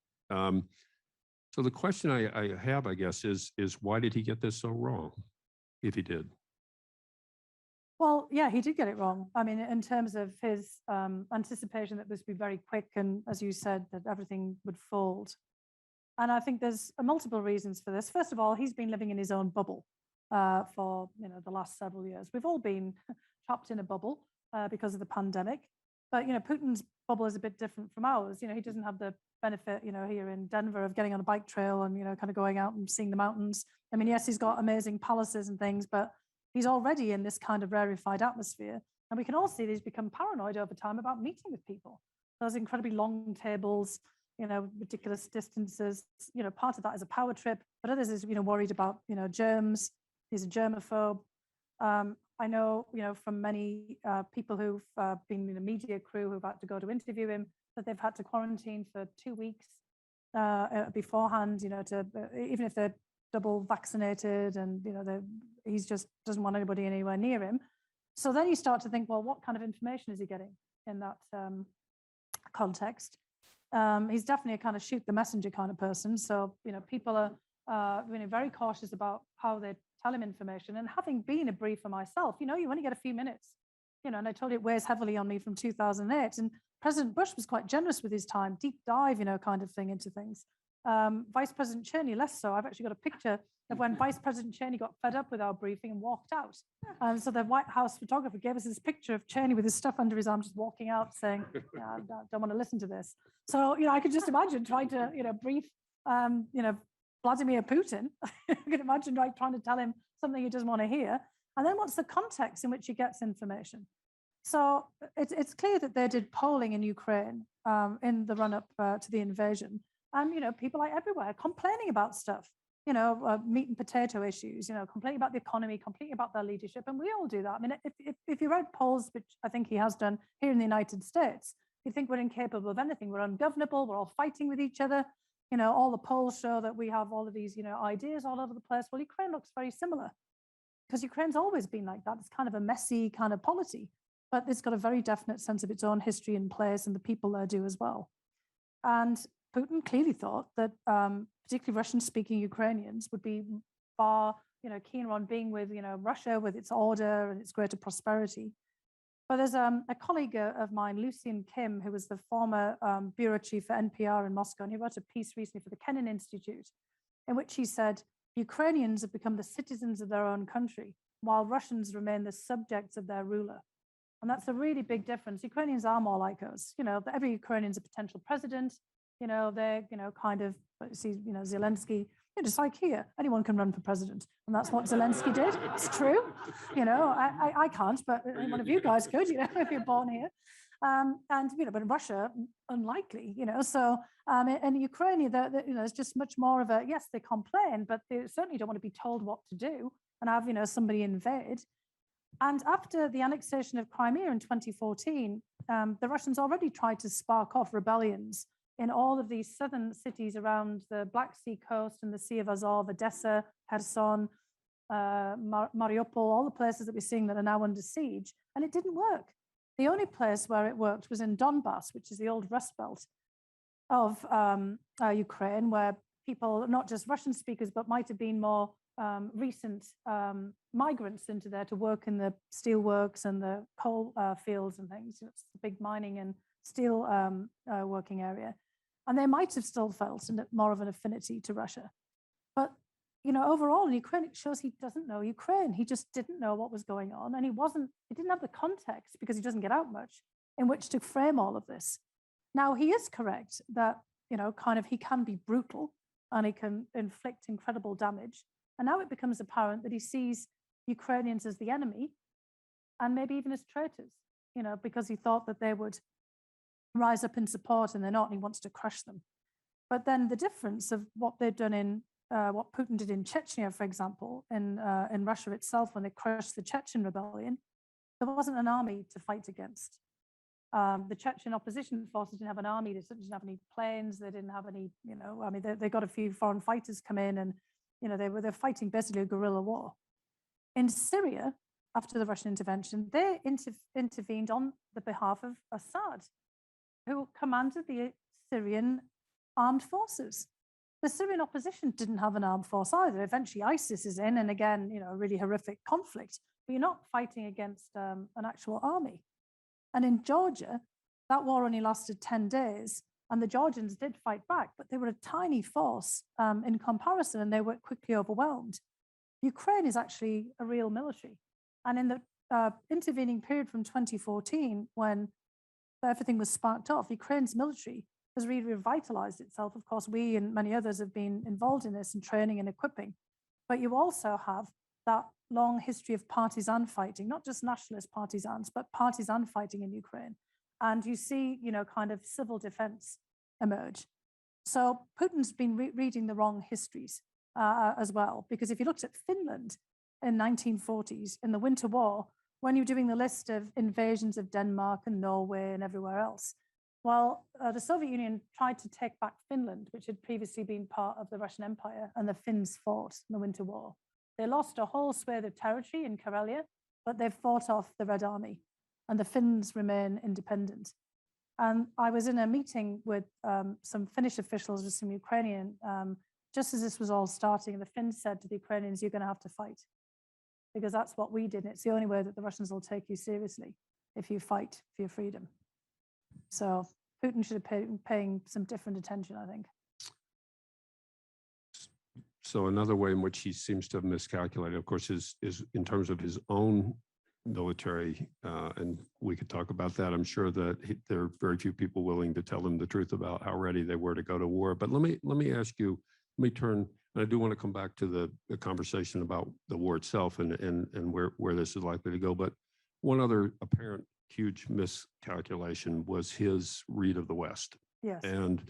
So the question I have, I guess, is why did he get this so wrong, if he did? Well, yeah, he did get it wrong. I mean, in terms of his anticipation that this would be very quick and, as you said, that everything would fold. And I think there's multiple reasons for this. First of all, he's been living in his own bubble for the last several years. We've all been trapped in a bubble because of the pandemic. But Putin's bubble is a bit different from ours. He doesn't have the benefit, here in Denver of getting on a bike trail and kind of going out and seeing the mountains. I mean, yes, he's got amazing palaces and things, but he's already in this kind of rarefied atmosphere. And we can all see that he's become paranoid over time about meeting with people. Those incredibly long tables, ridiculous distances. Part of that is a power trip, but others is, worried about, germs. He's a germaphobe. I know, from many people who've been in a media crew who've had to go to interview him, that they've had to quarantine for 2 weeks beforehand, even if they're double vaccinated and, he just doesn't want anybody anywhere near him. So then you start to think, well, what kind of information is he getting in that context? He's definitely a kind of shoot the messenger kind of person. So, people are really very cautious about how they tell him information. And having been a briefer myself, you only get a few minutes, and I told you it weighs heavily on me from 2008. And President Bush was quite generous with his time, deep dive, kind of thing into things. Vice President Cheney less so. I've actually got a picture of when Vice President Cheney got fed up with our briefing and walked out. So the White House photographer gave us this picture of Cheney with his stuff under his arm, just walking out saying, I don't want to listen to this. So, I could just imagine trying to, brief, Vladimir Putin. I could imagine trying to tell him something he doesn't want to hear. And then what's the context in which he gets information? So it's clear that they did polling in Ukraine in the run-up to the invasion. And, people like everywhere complaining about stuff, meat and potato issues, complaining about the economy, complaining about their leadership. And we all do that. I mean, if you read polls, which I think he has done here in the United States, you think we're incapable of anything. We're ungovernable. We're all fighting with each other. All the polls show that we have all of these, ideas all over the place. Well, Ukraine looks very similar because Ukraine's always been like that. It's kind of a messy kind of polity, but it's got a very definite sense of its own history and place, and the people there do as well. And Putin clearly thought that particularly Russian-speaking Ukrainians would be far, keener on being with, Russia, with its order and its greater prosperity. But there's a colleague of mine, Lucien Kim, who was the former bureau chief for NPR in Moscow, and he wrote a piece recently for the Kennan Institute, in which he said, Ukrainians have become the citizens of their own country, while Russians remain the subjects of their ruler. And that's a really big difference. Ukrainians are more like us. Every Ukrainian's a potential president. They're, kind of, Zelensky, just like here, anyone can run for president. And that's what Zelensky did. It's true. I can't, but one of you guys could, if you're born here. But in Russia, unlikely, So, in Ukraine, it's just much more of a, yes, they complain, but they certainly don't want to be told what to do and have, somebody invade. And after the annexation of Crimea in 2014, the Russians already tried to spark off rebellions in all of these southern cities around the Black Sea coast and the Sea of Azov, Odessa, Kherson, Mariupol, all the places that we're seeing that are now under siege, and it didn't work. The only place where it worked was in Donbass, which is the old Rust Belt of Ukraine, where people, not just Russian speakers, but might have been more recent migrants into there to work in the steelworks and the coal fields and things. It's the big mining and steel working area. And they might have still felt more of an affinity to Russia. But, overall in Ukraine, it shows he doesn't know Ukraine. He just didn't know what was going on. And he didn't have the context, because he doesn't get out much, in which to frame all of this. Now, he is correct that, he can be brutal and he can inflict incredible damage. And now it becomes apparent that he sees Ukrainians as the enemy and maybe even as traitors, because he thought that they would rise up in support, and they're not, and he wants to crush them. But then the difference of what they've done in, what Putin did in Chechnya, for example, in Russia itself, when they crushed the Chechen rebellion, there wasn't an army to fight against. The Chechen opposition forces didn't have an army, they didn't have any planes, they didn't have any, they got a few foreign fighters come in, and they're fighting basically a guerrilla war. In Syria, after the Russian intervention, they intervened on the behalf of Assad, who commanded the Syrian armed forces. The Syrian opposition didn't have an armed force either. Eventually ISIS is in, and again, a really horrific conflict, but you're not fighting against an actual army. And in Georgia, that war only lasted 10 days, and the Georgians did fight back, but they were a tiny force in comparison, and they were quickly overwhelmed. Ukraine is actually a real military. And in the intervening period from 2014, when everything was sparked off, Ukraine's military has really revitalized itself. Of course, we and many others have been involved in this and training and equipping. But you also have that long history of partisan fighting, not just nationalist partisans, but partisan fighting in Ukraine. And you see, kind of civil defense emerge. So Putin's been reading the wrong histories as well, because if you looked at Finland in 1940s, in the Winter War, when you're doing the list of invasions of Denmark and Norway and everywhere else, well, the Soviet Union tried to take back Finland, which had previously been part of the Russian Empire, and the Finns fought in the Winter War. They lost a whole swathe of territory in Karelia, but they fought off the Red Army, and the Finns remain independent. And I was in a meeting with some Finnish officials with some Ukrainian, just as this was all starting, and the Finns said to the Ukrainians, you're going to have to fight, because that's what we did. And it's the only way that the Russians will take you seriously, if you fight for your freedom. So Putin should have been paying some different attention, I think. So another way in which he seems to have miscalculated, of course, is in terms of his own military, and we could talk about that. I'm sure that there are very few people willing to tell him the truth about how ready they were to go to war. But let me ask you, let me turn, and I do want to come back to the conversation about the war itself and where this is likely to go. But one other apparent huge miscalculation was his read of the West. Yes. And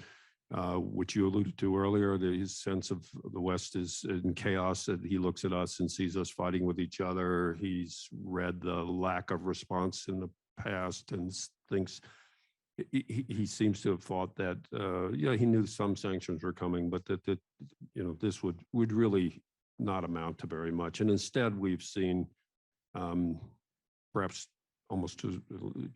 which you alluded to earlier, his sense of the West is in chaos, that he looks at us and sees us fighting with each other. He's read the lack of response in the past and thinks he seems to have thought that, yeah, he knew some sanctions were coming, but that this would really not amount to very much. And instead, we've seen perhaps almost to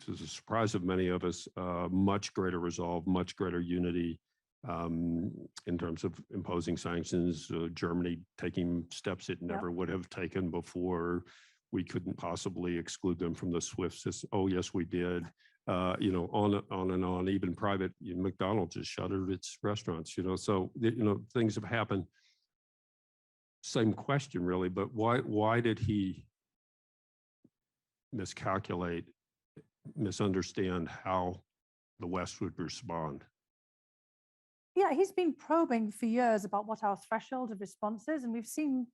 the surprise of many of us, much greater resolve, much greater unity in terms of imposing sanctions, Germany taking steps it never would have taken before. We couldn't possibly exclude them from the SWIFT system. Oh, yes, we did. On and on. Even private, McDonald's just shuttered its restaurants. So things have happened. Same question, really. But why did he miscalculate, misunderstand how the West would respond? Yeah, he's been probing for years about what our threshold of response is, and we've seemed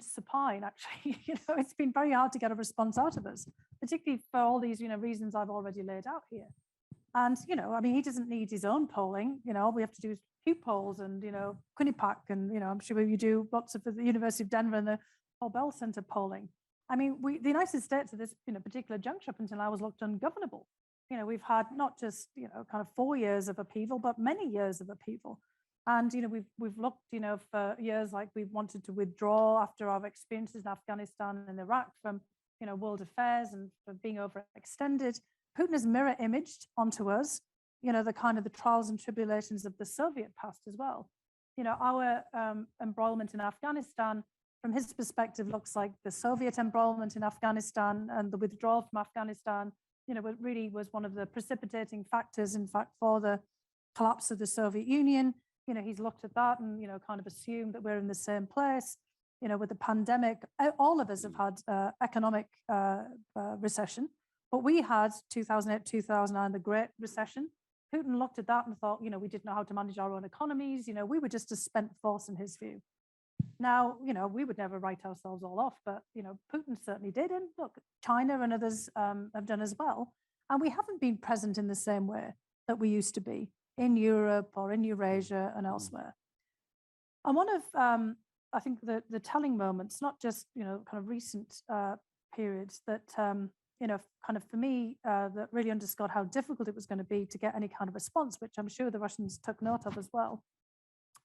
supine, actually. It's been very hard to get a response out of us, particularly for all these reasons I've already laid out here. And I mean, he doesn't need his own polling. We have to do Pew polls and Quinnipiac, and I'm sure you do lots of the University of Denver and the Paul Bell Center polling. I mean, the United States at this particular juncture, up until now, was looked ungovernable. We've had not just kind of 4 years of upheaval, but many years of upheaval. And we've looked for years like we've wanted to withdraw after our experiences in Afghanistan and Iraq from world affairs and for being overextended. Putin has mirror imaged onto us the kind of the trials and tribulations of the Soviet past as well. Our embroilment in Afghanistan, from his perspective, looks like the Soviet embroilment in Afghanistan, and the withdrawal from Afghanistan it really was one of the precipitating factors, in fact, for the collapse of the Soviet Union. He's looked at that and, kind of assumed that we're in the same place. With the pandemic, all of us have had economic recession, but we had 2008, 2009, the Great Recession. Putin looked at that and thought, we didn't know how to manage our own economies. We were just a spent force in his view. Now, we would never write ourselves all off, but, Putin certainly did. And look, China and others have done as well. And we haven't been present in the same way that we used to be in Europe or in Eurasia and elsewhere. And one of, I think, the telling moments, not just, kind of recent periods that, kind of for me, that really underscored how difficult it was going to be to get any kind of response, which I'm sure the Russians took note of as well,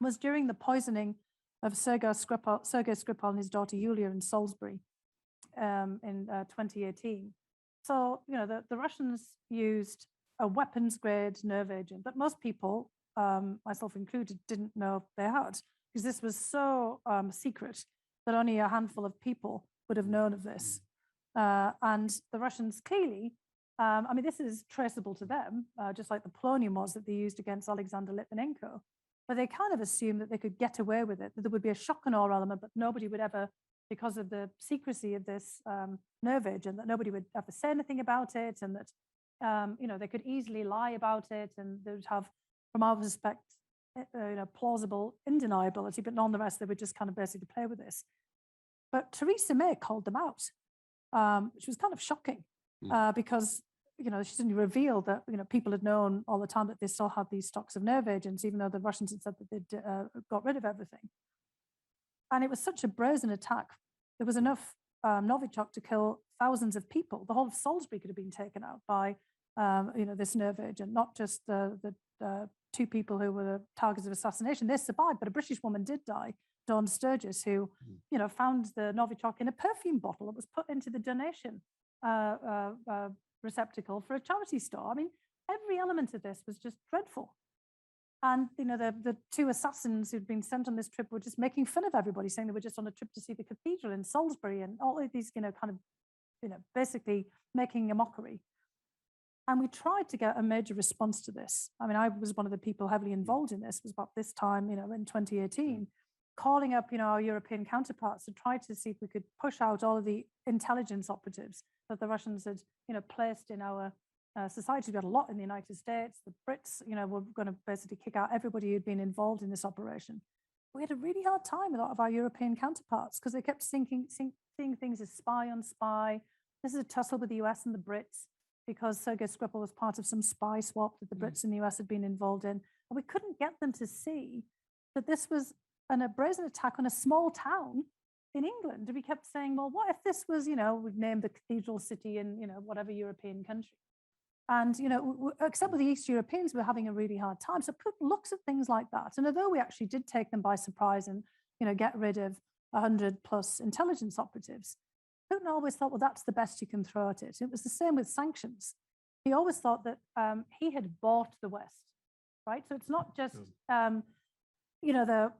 was during the poisoning of Sergei Skripal and his daughter Yulia in Salisbury in 2018. So, the Russians used a weapons-grade nerve agent that most people, myself included, didn't know they had, because this was so secret that only a handful of people would have known of this. And the Russians clearly, I mean, this is traceable to them, just like the polonium was that they used against Alexander Litvinenko. But they kind of assumed that they could get away with it, that there would be a shock and awe element, but nobody would ever, because of the secrecy of this nerve agent, that nobody would ever say anything about it, and that they could easily lie about it, and they would have, from our perspective, plausible indeniability, but nonetheless, they would just kind of basically play with this. But Theresa May called them out, which was kind of shocking because she didn't reveal that people had known all the time that they still had these stocks of nerve agents, even though the Russians had said that they'd got rid of everything. And it was such a brazen attack. There was enough Novichok to kill thousands of people. The whole of Salisbury could have been taken out by this nerve agent, not just the two people who were the targets of assassination. They survived, but a British woman did die, Dawn Sturgis, who found the Novichok in a perfume bottle that was put into the donation receptacle for a charity store. I mean, every element of this was just dreadful. And the two assassins who'd been sent on this trip were just making fun of everybody, saying they were just on a trip to see the cathedral in Salisbury, and all of these kind of basically making a mockery. And we tried to get a major response to this. I mean, I was one of the people heavily involved in this. It was about this time, in 2018. calling up, our European counterparts to try to see if we could push out all of the intelligence operatives that the Russians had, placed in our society. We had a lot in the United States. The Brits, were going to basically kick out everybody who'd been involved in this operation. We had a really hard time with a lot of our European counterparts because they kept seeing things as spy on spy. This is a tussle with the US and the Brits because Sergei Skripal was part of some spy swap that the Brits and the US had been involved in. And we couldn't get them to see that this was a brazen attack on a small town in England. We kept saying, well, what if this was, we'd named the cathedral city in, whatever European country. And, except with the East Europeans, we're having a really hard time. So Putin looks at things like that. And although we actually did take them by surprise and, get rid of 100+ intelligence operatives, Putin always thought, well, that's the best you can throw at it. It was the same with sanctions. He always thought that he had bought the West, right? So it's not just, the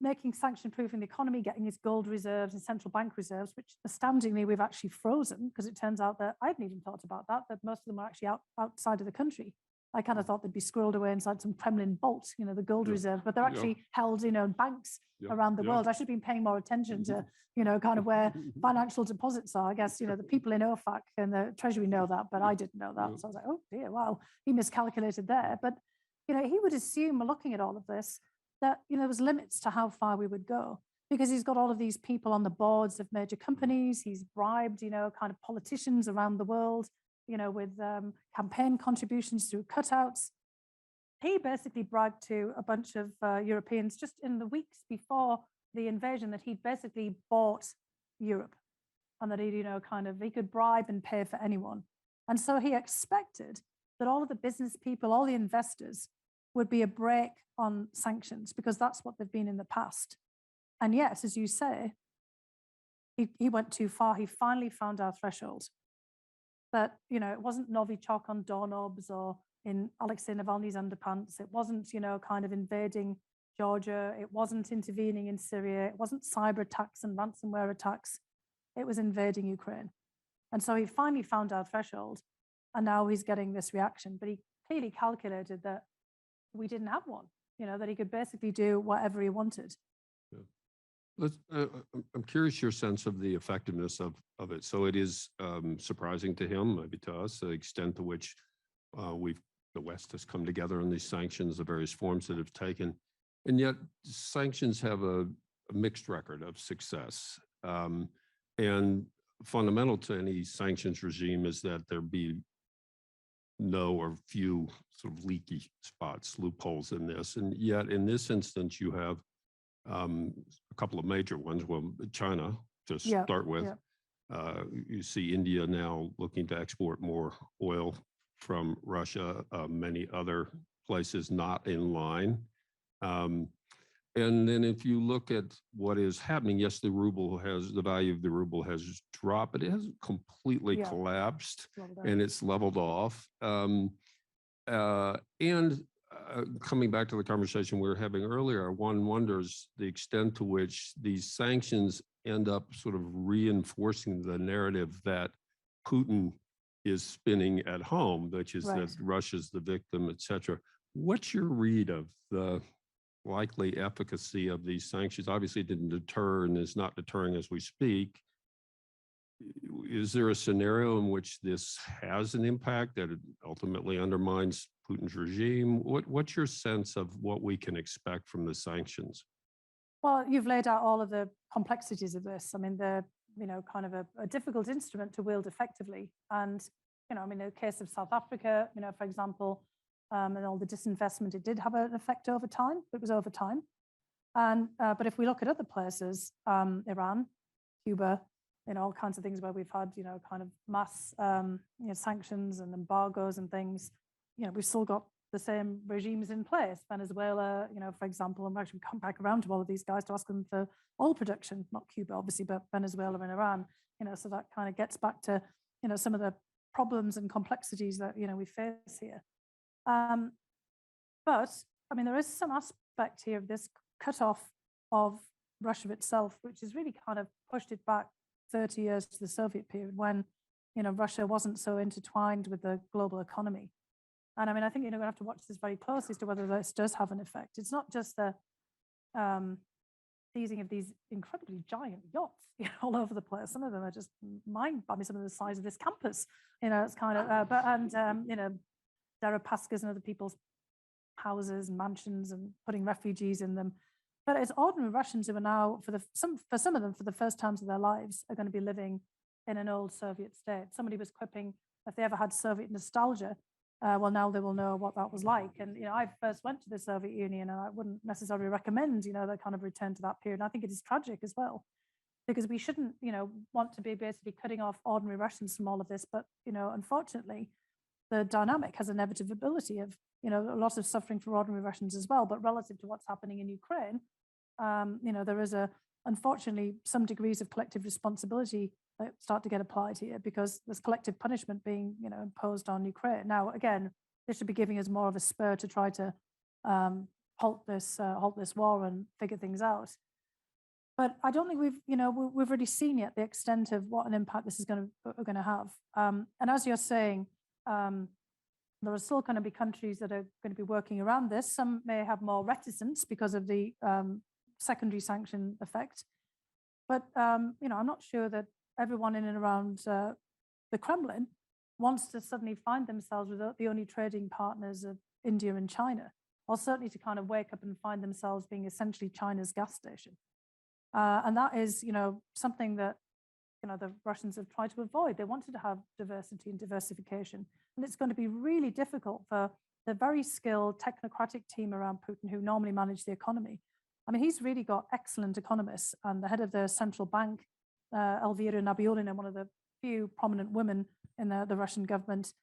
making sanction-proofing the economy, getting its gold reserves and central bank reserves, which astoundingly we've actually frozen, because it turns out that I hadn't even thought about that most of them are actually outside of the country. I kind of thought they'd be squirreled away inside some Kremlin vault, the gold reserves, but they're actually held, in banks around the world. I should have been paying more attention to, kind of where financial deposits are. I guess, the people in OFAC and the Treasury know that, but I didn't know that. So I was like, oh dear, wow, he miscalculated there. But, he would assume, looking at all of this, that there was limits to how far we would go, because he's got all of these people on the boards of major companies. He's bribed, kind of politicians around the world, with campaign contributions through cutouts. He basically bragged to a bunch of Europeans just in the weeks before the invasion that he'd basically bought Europe, and that he could bribe and pay for anyone. And so he expected that all of the business people, all the investors, would be a break on sanctions, because that's what they've been in the past. And yes, as you say, he went too far. He finally found our threshold. That, it wasn't Novichok on doorknobs or in Alexei Navalny's underpants. It wasn't, kind of invading Georgia. It wasn't intervening in Syria. It wasn't cyber attacks and ransomware attacks. It was invading Ukraine. And so he finally found our threshold, and now he's getting this reaction. But he clearly calculated that we didn't have one, that he could basically do whatever he wanted. I'm curious your sense of the effectiveness of it. So it is surprising to him, maybe to us, the extent to which the West has come together on these sanctions, the various forms that have taken. And yet sanctions have a mixed record of success. And fundamental to any sanctions regime is that there be no or few sort of leaky spots, loopholes in this. And yet in this instance, you have a couple of major ones. Well, China, to start with. You see India now looking to export more oil from Russia, many other places not in line. And then if you look at what is happening, yes, the value of the ruble has dropped, but it hasn't completely collapsed, and it's leveled off. Coming back to the conversation we were having earlier, one wonders the extent to which these sanctions end up sort of reinforcing the narrative that Putin is spinning at home, which is that Russia's the victim, et cetera. What's your read of the likely efficacy of these sanctions? Obviously, it didn't deter and is not deterring as we speak. Is there a scenario in which this has an impact that it ultimately undermines Putin's regime? What's your sense of what we can expect from the sanctions? Well, you've laid out all of the complexities of this. I mean, they're, kind of a difficult instrument to wield effectively. And, in the case of South Africa, for example, and all the disinvestment, it did have an effect over time. It was over time. And, but if we look at other places, Iran, Cuba, all kinds of things where we've had, kind of mass, sanctions and embargoes and things, we've still got the same regimes in place. Venezuela, for example, and we're actually come back around to all of these guys to ask them for oil production, not Cuba, obviously, but Venezuela and Iran, so that kind of gets back to, some of the problems and complexities that, we face here. But, I mean, there is some aspect here of this cutoff of Russia itself, which has really kind of pushed it back 30 years to the Soviet period when, Russia wasn't so intertwined with the global economy. And I mean, I think, we're going to have to watch this very closely as to whether this does have an effect. It's not just the seizing of these incredibly giant yachts, all over the place. Some of them are just mind-boggling, some of the size of this campus. It's kind of, Deripaska's and other people's houses and mansions and putting refugees in them. But it's ordinary Russians who are now, for some of them, for the first times of their lives, are going to be living in an old Soviet state. Somebody was quipping, if they ever had Soviet nostalgia, well, now they will know what that was like. And, I first went to the Soviet Union, and I wouldn't necessarily recommend, the kind of return to that period. And I think it is tragic as well, because we shouldn't, want to be basically cutting off ordinary Russians from all of this. But, unfortunately, the dynamic has an inevitability of, a lot of suffering for ordinary Russians as well. But relative to what's happening in Ukraine, there is unfortunately, some degrees of collective responsibility that start to get applied here, because there's collective punishment being, imposed on Ukraine. Now, again, this should be giving us more of a spur to try to halt this war and figure things out. But I don't think we've really seen yet the extent of what an impact this is going to have. And as you're saying, there are still going to be countries that are going to be working around this. Some may have more reticence because of the secondary sanction effect. But I'm not sure that everyone in and around the Kremlin wants to suddenly find themselves with the only trading partners of India and China, or certainly to kind of wake up and find themselves being essentially China's gas station. And that is, something that, the Russians have tried to avoid. They wanted to have diversity and diversification. And it's going to be really difficult for the very skilled technocratic team around Putin who normally manage the economy. I mean, he's really got excellent economists, and the head of the central bank, Elvira Nabiullina, one of the few prominent women in the Russian government,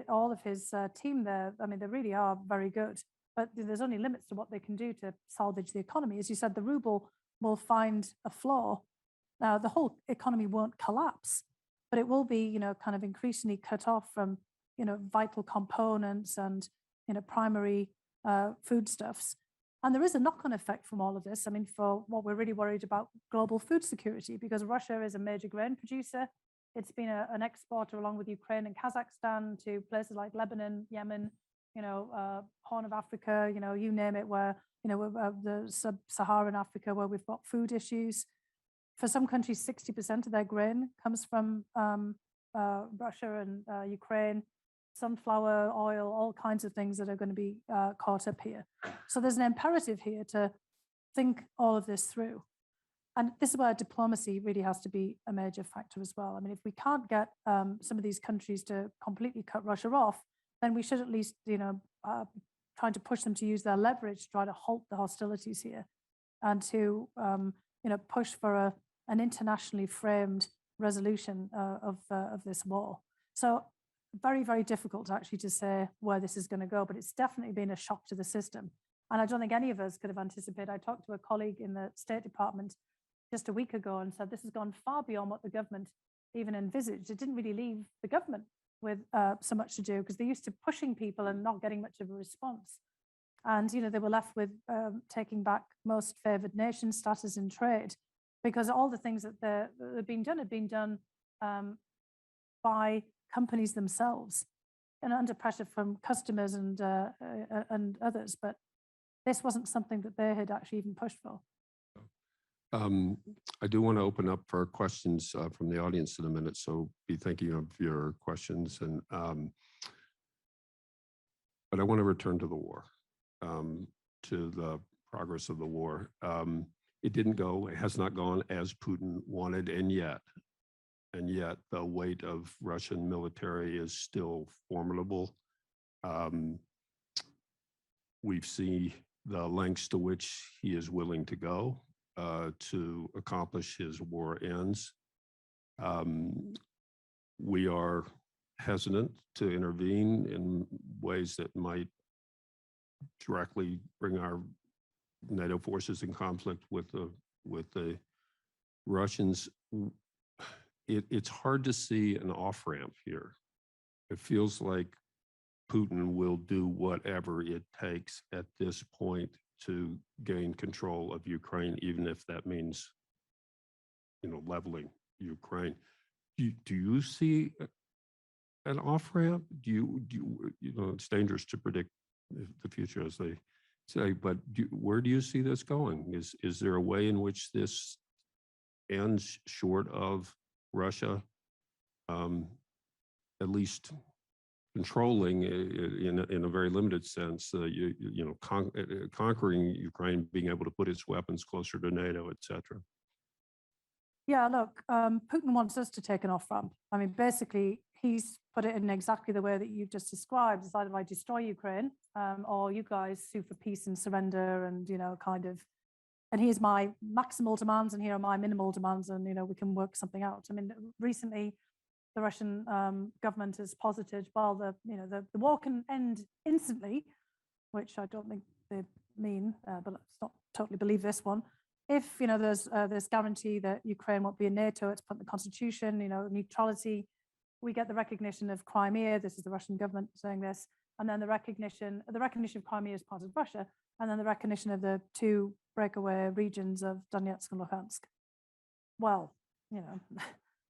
all of his team there, I mean, they really are very good, but there's only limits to what they can do to salvage the economy. As you said, the ruble will find a flaw. Now, the whole economy won't collapse, but it will be, kind of increasingly cut off from, vital components and, primary foodstuffs. And there is a knock-on effect from all of this. I mean, for what we're really worried about, global food security, because Russia is a major grain producer. It's been an exporter along with Ukraine and Kazakhstan to places like Lebanon, Yemen, Horn of Africa, you name it, where, the sub-Saharan Africa, where we've got food issues. For some countries, 60% of their grain comes from Russia and Ukraine. Sunflower oil, all kinds of things that are going to be caught up here. So there's an imperative here to think all of this through. And this is where diplomacy really has to be a major factor as well. I mean, if we can't get some of these countries to completely cut Russia off, then we should at least, trying to push them to use their leverage to try to halt the hostilities here, and to, push for an internationally framed resolution of this war. So very, very difficult actually to say where this is going to go, but it's definitely been a shock to the system. And I don't think any of us could have anticipated. I talked to a colleague in the State Department just a week ago and said this has gone far beyond what the government even envisaged. It didn't really leave the government with so much to do, because they're used to pushing people and not getting much of a response. And, they were left with taking back most favored nation status in trade, because all the things that have been done by companies themselves and under pressure from customers and others. But this wasn't something that they had actually even pushed for. I do want to open up for questions from the audience in a minute, so be thinking of your questions. And but I want to return to the war, to the progress of the war. It didn't go, it has not gone as Putin wanted, and yet the weight of Russian military is still formidable. We've seen the lengths to which he is willing to go to accomplish his war ends. We are hesitant to intervene in ways that might directly bring our NATO forces in conflict with the Russians. It's hard to see an off-ramp here. It feels like Putin will do whatever it takes at this point to gain control of Ukraine, even if that means, leveling Ukraine. Do you see an off-ramp? Do you it's dangerous to predict the future, as they say, but where do you see this going? Is there a way in which this ends short of Russia at least controlling in a very limited sense, conquering Ukraine, being able to put its weapons closer to NATO, et cetera? Yeah, look, Putin wants us to take an off-ramp. I mean, basically, he's put it in exactly the way that you've just described. It's either I destroy Ukraine or you guys sue for peace and surrender and, and here's my maximal demands and here are my minimal demands and, we can work something out. I mean, recently, the Russian government has posited, well, the war can end instantly, which I don't think they mean, but let's not totally believe this one. If there's this guarantee that Ukraine won't be in NATO, it's put in the constitution, neutrality, we get the recognition of Crimea. This is the Russian government saying this, and then the recognition of Crimea as part of Russia, and then the recognition of the two breakaway regions of Donetsk and Luhansk. Well,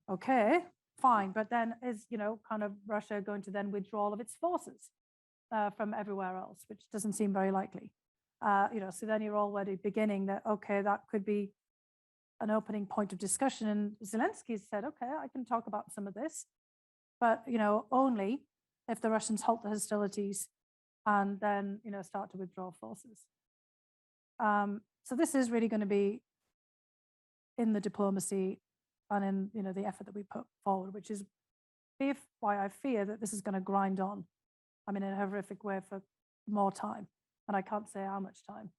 okay, fine, but then is kind of Russia going to then withdraw all of its forces from everywhere else, which doesn't seem very likely. So then you're already beginning that, okay, that could be an opening point of discussion. And Zelensky said, okay, I can talk about some of this, but, only if the Russians halt the hostilities and then, start to withdraw forces. So this is really going to be in the diplomacy and in, the effort that we put forward, which is why I fear that this is going to grind on, in a horrific way for more time. And I can't say how much time,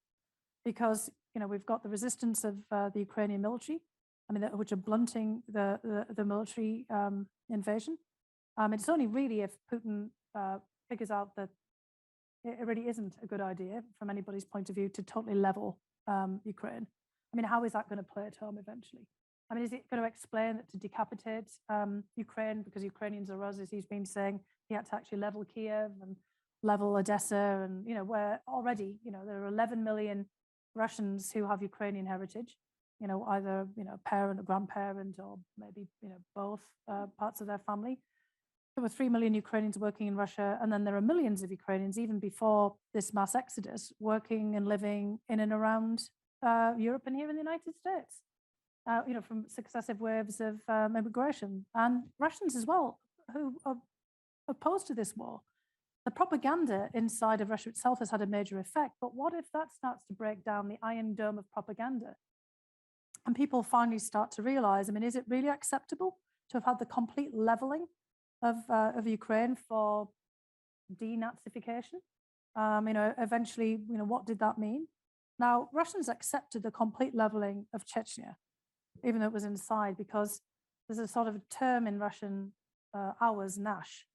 because we've got the resistance of the Ukrainian military, which are blunting the military invasion. It's only really if Putin figures out that it really isn't a good idea from anybody's point of view to totally level Ukraine. How is that going to play at home eventually? Is it going to explain that to decapitate Ukraine, because Ukrainians are us, as he's been saying, he had to actually level Kiev and level Odessa, and where already there are 11 million Russians who have Ukrainian heritage, either parent or grandparent or maybe both parts of their family. There were 3 million Ukrainians working in Russia, and then there are millions of Ukrainians even before this mass exodus working and living in and around Europe and here in the United States. From successive waves of immigration, and Russians as well who are opposed to this war. The propaganda inside of Russia itself has had a major effect, but what if that starts to break down the iron dome of propaganda? And people finally start to realize, is it really acceptable to have had the complete leveling of Ukraine for denazification? Eventually, what did that mean? Now, Russians accepted the complete leveling of Chechnya, even though it was inside, because there's a sort of a term in Russian hours, nash.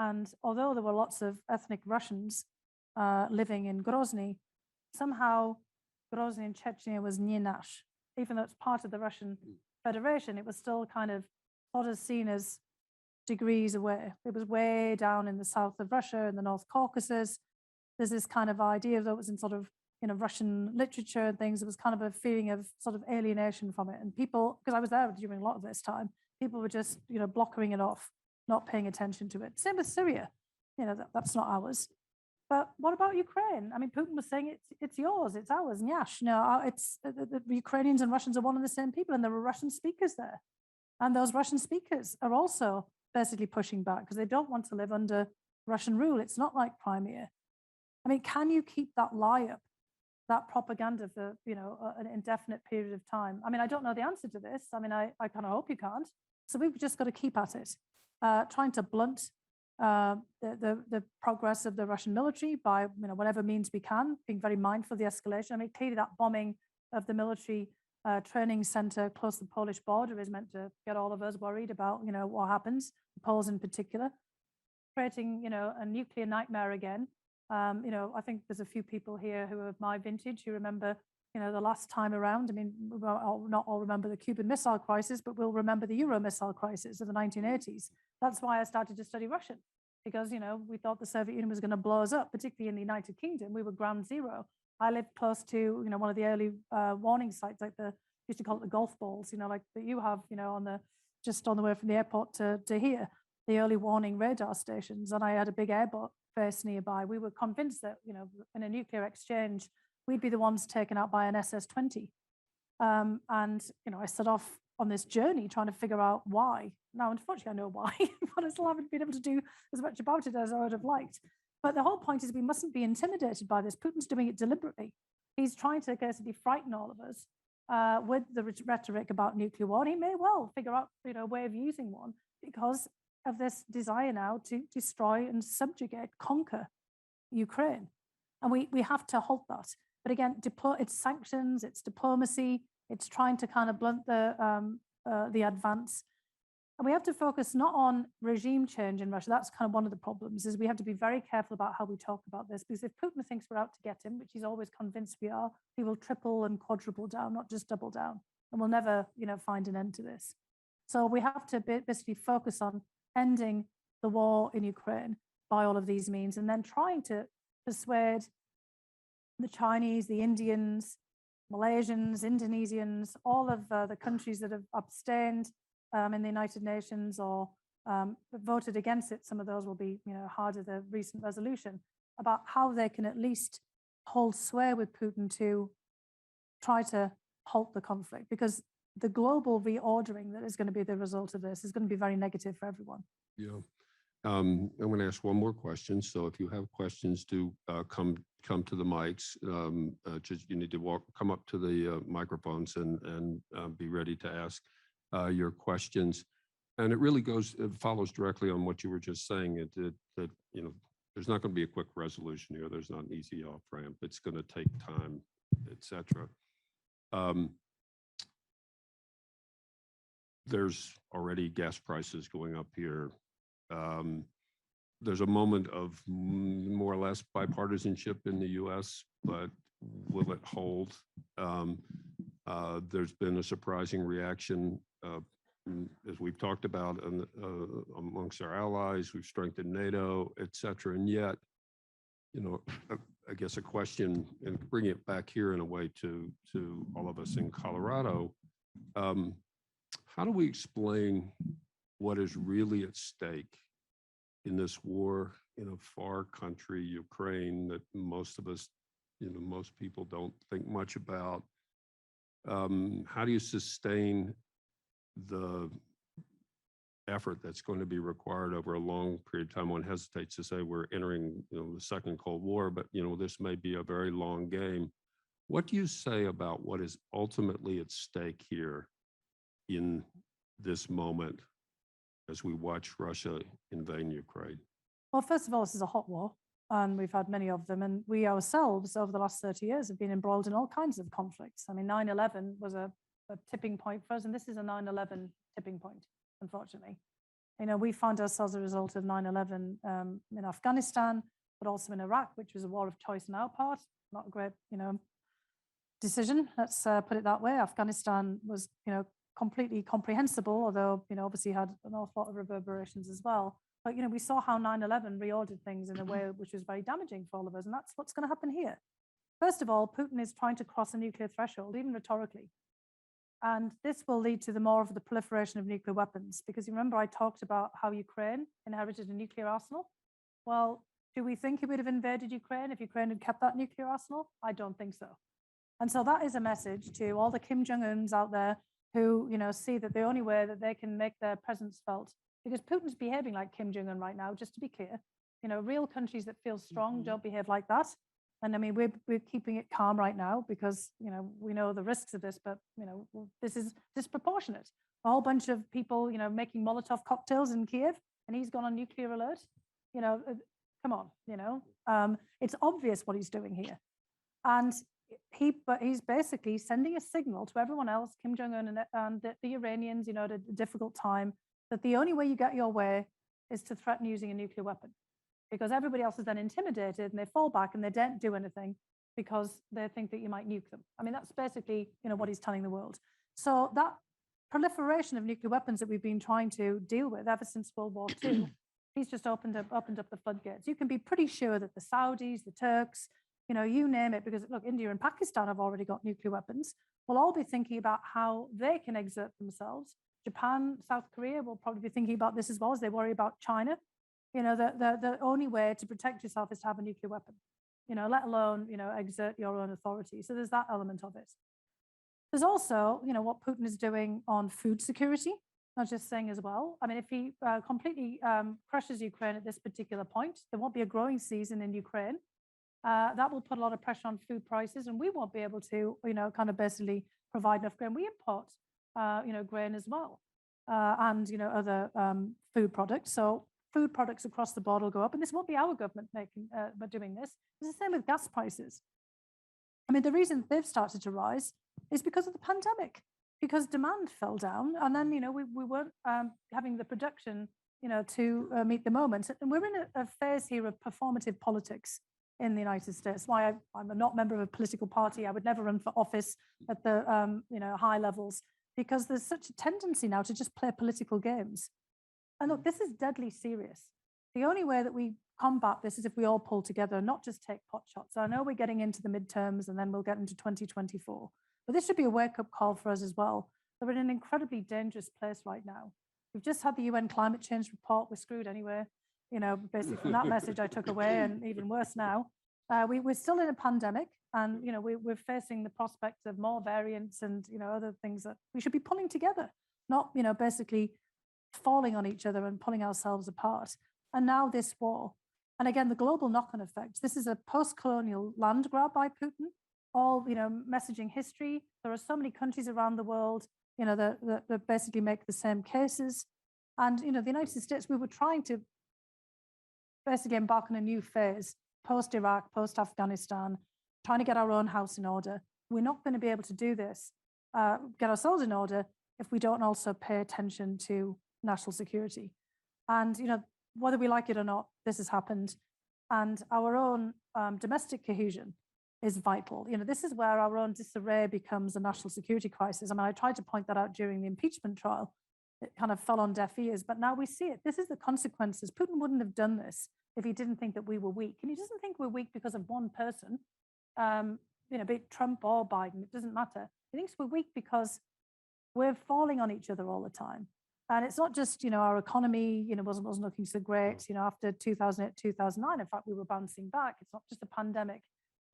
And although there were lots of ethnic Russians living in Grozny, somehow Grozny in Chechnya was near Nash. Even though it's part of the Russian Federation, it was still kind of thought as seen as degrees away. It was way down in the south of Russia, in the North Caucasus. There's this kind of idea, though it was in sort of Russian literature and things, it was kind of a feeling of sort of alienation from it. And people, because I was there during a lot of this time, people were just, blockering it off, not paying attention to it. Same with Syria, that's not ours. But what about Ukraine? Putin was saying it's yours, it's ours, nyash. It's the Ukrainians and Russians are one and the same people, and there were Russian speakers there. And those Russian speakers are also basically pushing back because they don't want to live under Russian rule. It's not like Crimea. Can you keep that lie up, that propaganda for, an indefinite period of time? I don't know the answer to this. I kind of hope you can't. So we've just got to keep at it. Trying to blunt the progress of the Russian military by whatever means we can, being very mindful of the escalation. Clearly that bombing of the military training center close to the Polish border is meant to get all of us worried about what happens, the Poles in particular, creating a nuclear nightmare again. I think there's a few people here who are of my vintage who remember the last time around. We'll not all remember the Cuban Missile Crisis, but we'll remember the Euro Missile Crisis of the 1980s. That's why I started to study Russian, because, we thought the Soviet Union was going to blow us up, particularly in the United Kingdom. We were ground zero. I lived close to, one of the early warning sites, like used to call it the golf balls, like that you have, just on the way from the airport to here, the early warning radar stations. And I had a big face nearby. We were convinced that, in a nuclear exchange, we'd be the ones taken out by an SS-20. And, I set off on this journey trying to figure out why. Now, unfortunately, I know why, but I still haven't been able to do as much about it as I would have liked. But the whole point is we mustn't be intimidated by this. Putin's doing it deliberately. He's trying to basically frighten all of us with the rhetoric about nuclear war. And he may well figure out, a way of using one because of this desire now to destroy and subjugate, conquer Ukraine. And we have to halt that. But again, it's sanctions, it's diplomacy, it's trying to kind of blunt the advance. And we have to focus not on regime change in Russia. That's kind of one of the problems, is we have to be very careful about how we talk about this, because if Putin thinks we're out to get him, which he's always convinced we are, he will triple and quadruple down, not just double down. And we'll never, find an end to this. So we have to basically focus on ending the war in Ukraine by all of these means, and then trying to persuade the Chinese, the Indians, Malaysians, Indonesians, all of the countries that have abstained in the United Nations or voted against it. Some of those will be, harder, the recent resolution, about how they can at least hold sway with Putin to try to halt the conflict, because the global reordering that is going to be the result of this is going to be very negative for everyone. Yeah. I'm going to ask one more question. So if you have questions, do come to the mics. Just you need to come up to the microphones and be ready to ask your questions. And it really follows directly on what you were just saying. That there's not going to be a quick resolution here. There's not an easy off ramp. It's going to take time, etc. There's already gas prices going up here. There's a moment of more or less bipartisanship in the U.S., but will it hold? There's been a surprising reaction, as we've talked about, amongst our allies. We've strengthened NATO, et cetera. And yet, I guess a question, and bring it back here in a way to all of us in Colorado, how do we explain what is really at stake in this war in a far country, Ukraine, that most of us, most people don't think much about? How do you sustain the effort that's going to be required over a long period of time? One hesitates to say we're entering, the second Cold War, but this may be a very long game. What do you say about what is ultimately at stake here in this moment as we watch Russia invade Ukraine? Well, first of all, this is a hot war, and we've had many of them. And we ourselves, over the last 30 years, have been embroiled in all kinds of conflicts. I mean, 9/11 was a tipping point for us, and this is a 9/11 tipping point, unfortunately. We found ourselves as a result of 9/11 in Afghanistan, but also in Iraq, which was a war of choice on our part. Not a great, decision. Let's put it that way. Afghanistan was, completely comprehensible, although, obviously had an awful lot of reverberations as well. But, we saw how 9/11 reordered things in a way which was very damaging for all of us. And that's what's going to happen here. First of all, Putin is trying to cross a nuclear threshold, even rhetorically. And this will lead to more of the proliferation of nuclear weapons. Because you remember I talked about how Ukraine inherited a nuclear arsenal? Well, do we think he would have invaded Ukraine if Ukraine had kept that nuclear arsenal? I don't think so. And so that is a message to all the Kim Jong-uns out there who, see that the only way that they can make their presence felt, because Putin's behaving like Kim Jong-un right now, just to be clear. Real countries that feel strong don't behave like that. And I mean, we're keeping it calm right now because, we know the risks of this, but, this is disproportionate. A whole bunch of people, making Molotov cocktails in Kiev, and he's gone on nuclear alert. Come on, it's obvious what he's doing here. And he's basically sending a signal to everyone else, Kim Jong-un and the Iranians, at a difficult time, that the only way you get your way is to threaten using a nuclear weapon, because everybody else is then intimidated and they fall back and they don't do anything because they think that you might nuke them. I mean, that's basically, what he's telling the world. So that proliferation of nuclear weapons that we've been trying to deal with ever since World War II, he's just opened up the floodgates. You can be pretty sure that the Saudis, the Turks, you name it, because look, India and Pakistan have already got nuclear weapons. We'll all be thinking about how they can exert themselves. Japan, South Korea will probably be thinking about this as well as they worry about China. The only way to protect yourself is to have a nuclear weapon, let alone, exert your own authority. So there's that element of it. There's also, what Putin is doing on food security, not just saying as well. I mean, if he completely crushes Ukraine at this particular point, there won't be a growing season in Ukraine. That will put a lot of pressure on food prices, and we won't be able to, kind of basically provide enough grain. We import, grain as well, and, other food products. So food products across the board will go up, and this won't be our government but doing this. It's the same with gas prices. I mean, the reason they've started to rise is because of the pandemic, because demand fell down, and then we weren't having the production to meet the moment. And we're in a phase here of performative politics in the United States. Why I'm not a member of a political party. I would never run for office at the high levels, because there's such a tendency now to just play political games. And look, this is deadly serious. The only way that we combat this is if we all pull together and not just take pot shots. So I know we're getting into the midterms and then we'll get into 2024. But this should be a wake-up call for us as well. We're in an incredibly dangerous place right now. We've just had the UN climate change report. We're screwed anyway. Basically from that message I took away, and even worse now. We're still in a pandemic, and we're facing the prospect of more variants and other things that we should be pulling together, not basically falling on each other and pulling ourselves apart. And now this war. And again, the global knock-on effects. This is a post-colonial land grab by Putin, all messaging history. There are so many countries around the world that basically make the same cases. And the United States, we were trying to basically embark on a new phase, post-Iraq, post-Afghanistan, trying to get our own house in order. We're not going to be able to do this, get ourselves in order, if we don't also pay attention to national security. And whether we like it or not, this has happened. And our own domestic cohesion is vital. This is where our own disarray becomes a national security crisis. I mean, I tried to point that out during the impeachment trial. It kind of fell on deaf ears, but now we see it. This is the consequences. Putin wouldn't have done this if he didn't think that we were weak. And he doesn't think we're weak because of one person, be it Trump or Biden, it doesn't matter. He thinks we're weak because we're falling on each other all the time. And it's not just, our economy, wasn't looking so great, after 2008, 2009. In fact, we were bouncing back. It's not just a pandemic.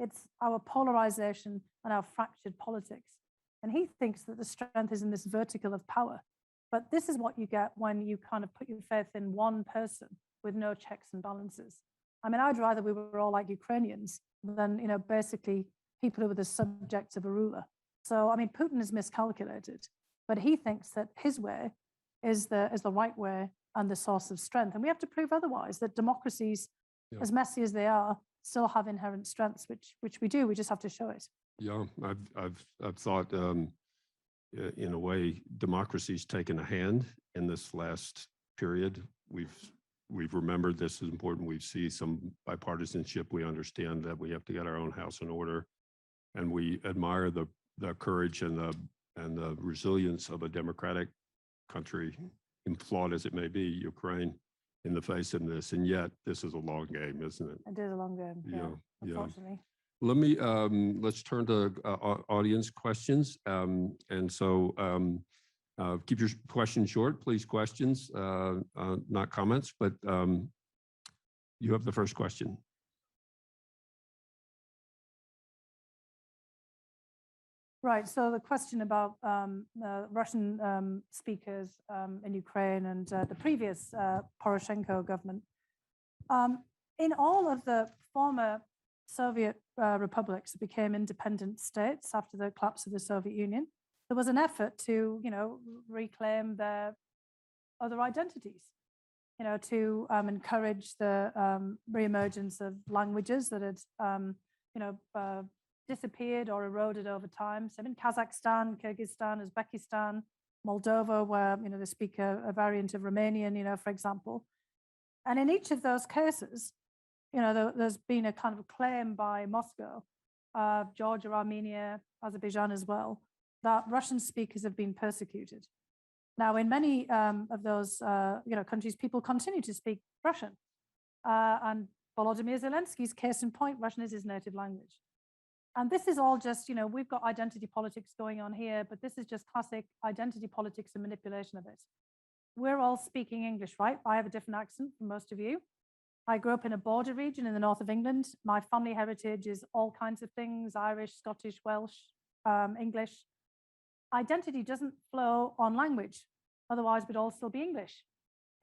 It's our polarization and our fractured politics. And he thinks that the strength is in this vertical of power. But this is what you get when you kind of put your faith in one person with no checks and balances. I mean, I'd rather we were all like Ukrainians than, basically people who were the subjects of a ruler. So, I mean, Putin is miscalculated, but he thinks that his way is the right way and the source of strength. And we have to prove otherwise, that democracies, as messy as they are, still have inherent strengths, which we do. We just have to show it. Yeah, I've thought, in a way, democracy's taken a hand in this last period. We've remembered this is important. We see some bipartisanship. We understand that we have to get our own house in order, and we admire the courage and the resilience of a democratic country, flawed as it may be, Ukraine, in the face of this. And yet, this is a long game, isn't it? It is a long game. Yeah. Unfortunately. Let me let's turn to audience questions. And so keep your questions short, please. Questions, not comments. But you have the first question. Right. So the question about Russian speakers in Ukraine and the previous Poroshenko government. In all of the former Soviet republics that became independent states after the collapse of the Soviet Union, there was an effort to, reclaim their other identities, to encourage the reemergence of languages that had, disappeared or eroded over time. So in Kazakhstan, Kyrgyzstan, Uzbekistan, Moldova, where, they speak a variant of Romanian, for example. And in each of those cases, there's been a kind of claim by Moscow, Georgia, Armenia, Azerbaijan as well, that Russian speakers have been persecuted. Now, in many of those countries, people continue to speak Russian. And Volodymyr Zelensky's case in point, Russian is his native language. And this is all just, we've got identity politics going on here, but this is just classic identity politics and manipulation of it. we're all speaking English, right? I have a different accent from most of you. I grew up in a border region in the north of England. My family heritage is all kinds of things: Irish, Scottish, Welsh, English. Identity doesn't flow on language. Otherwise, we'd all still be English.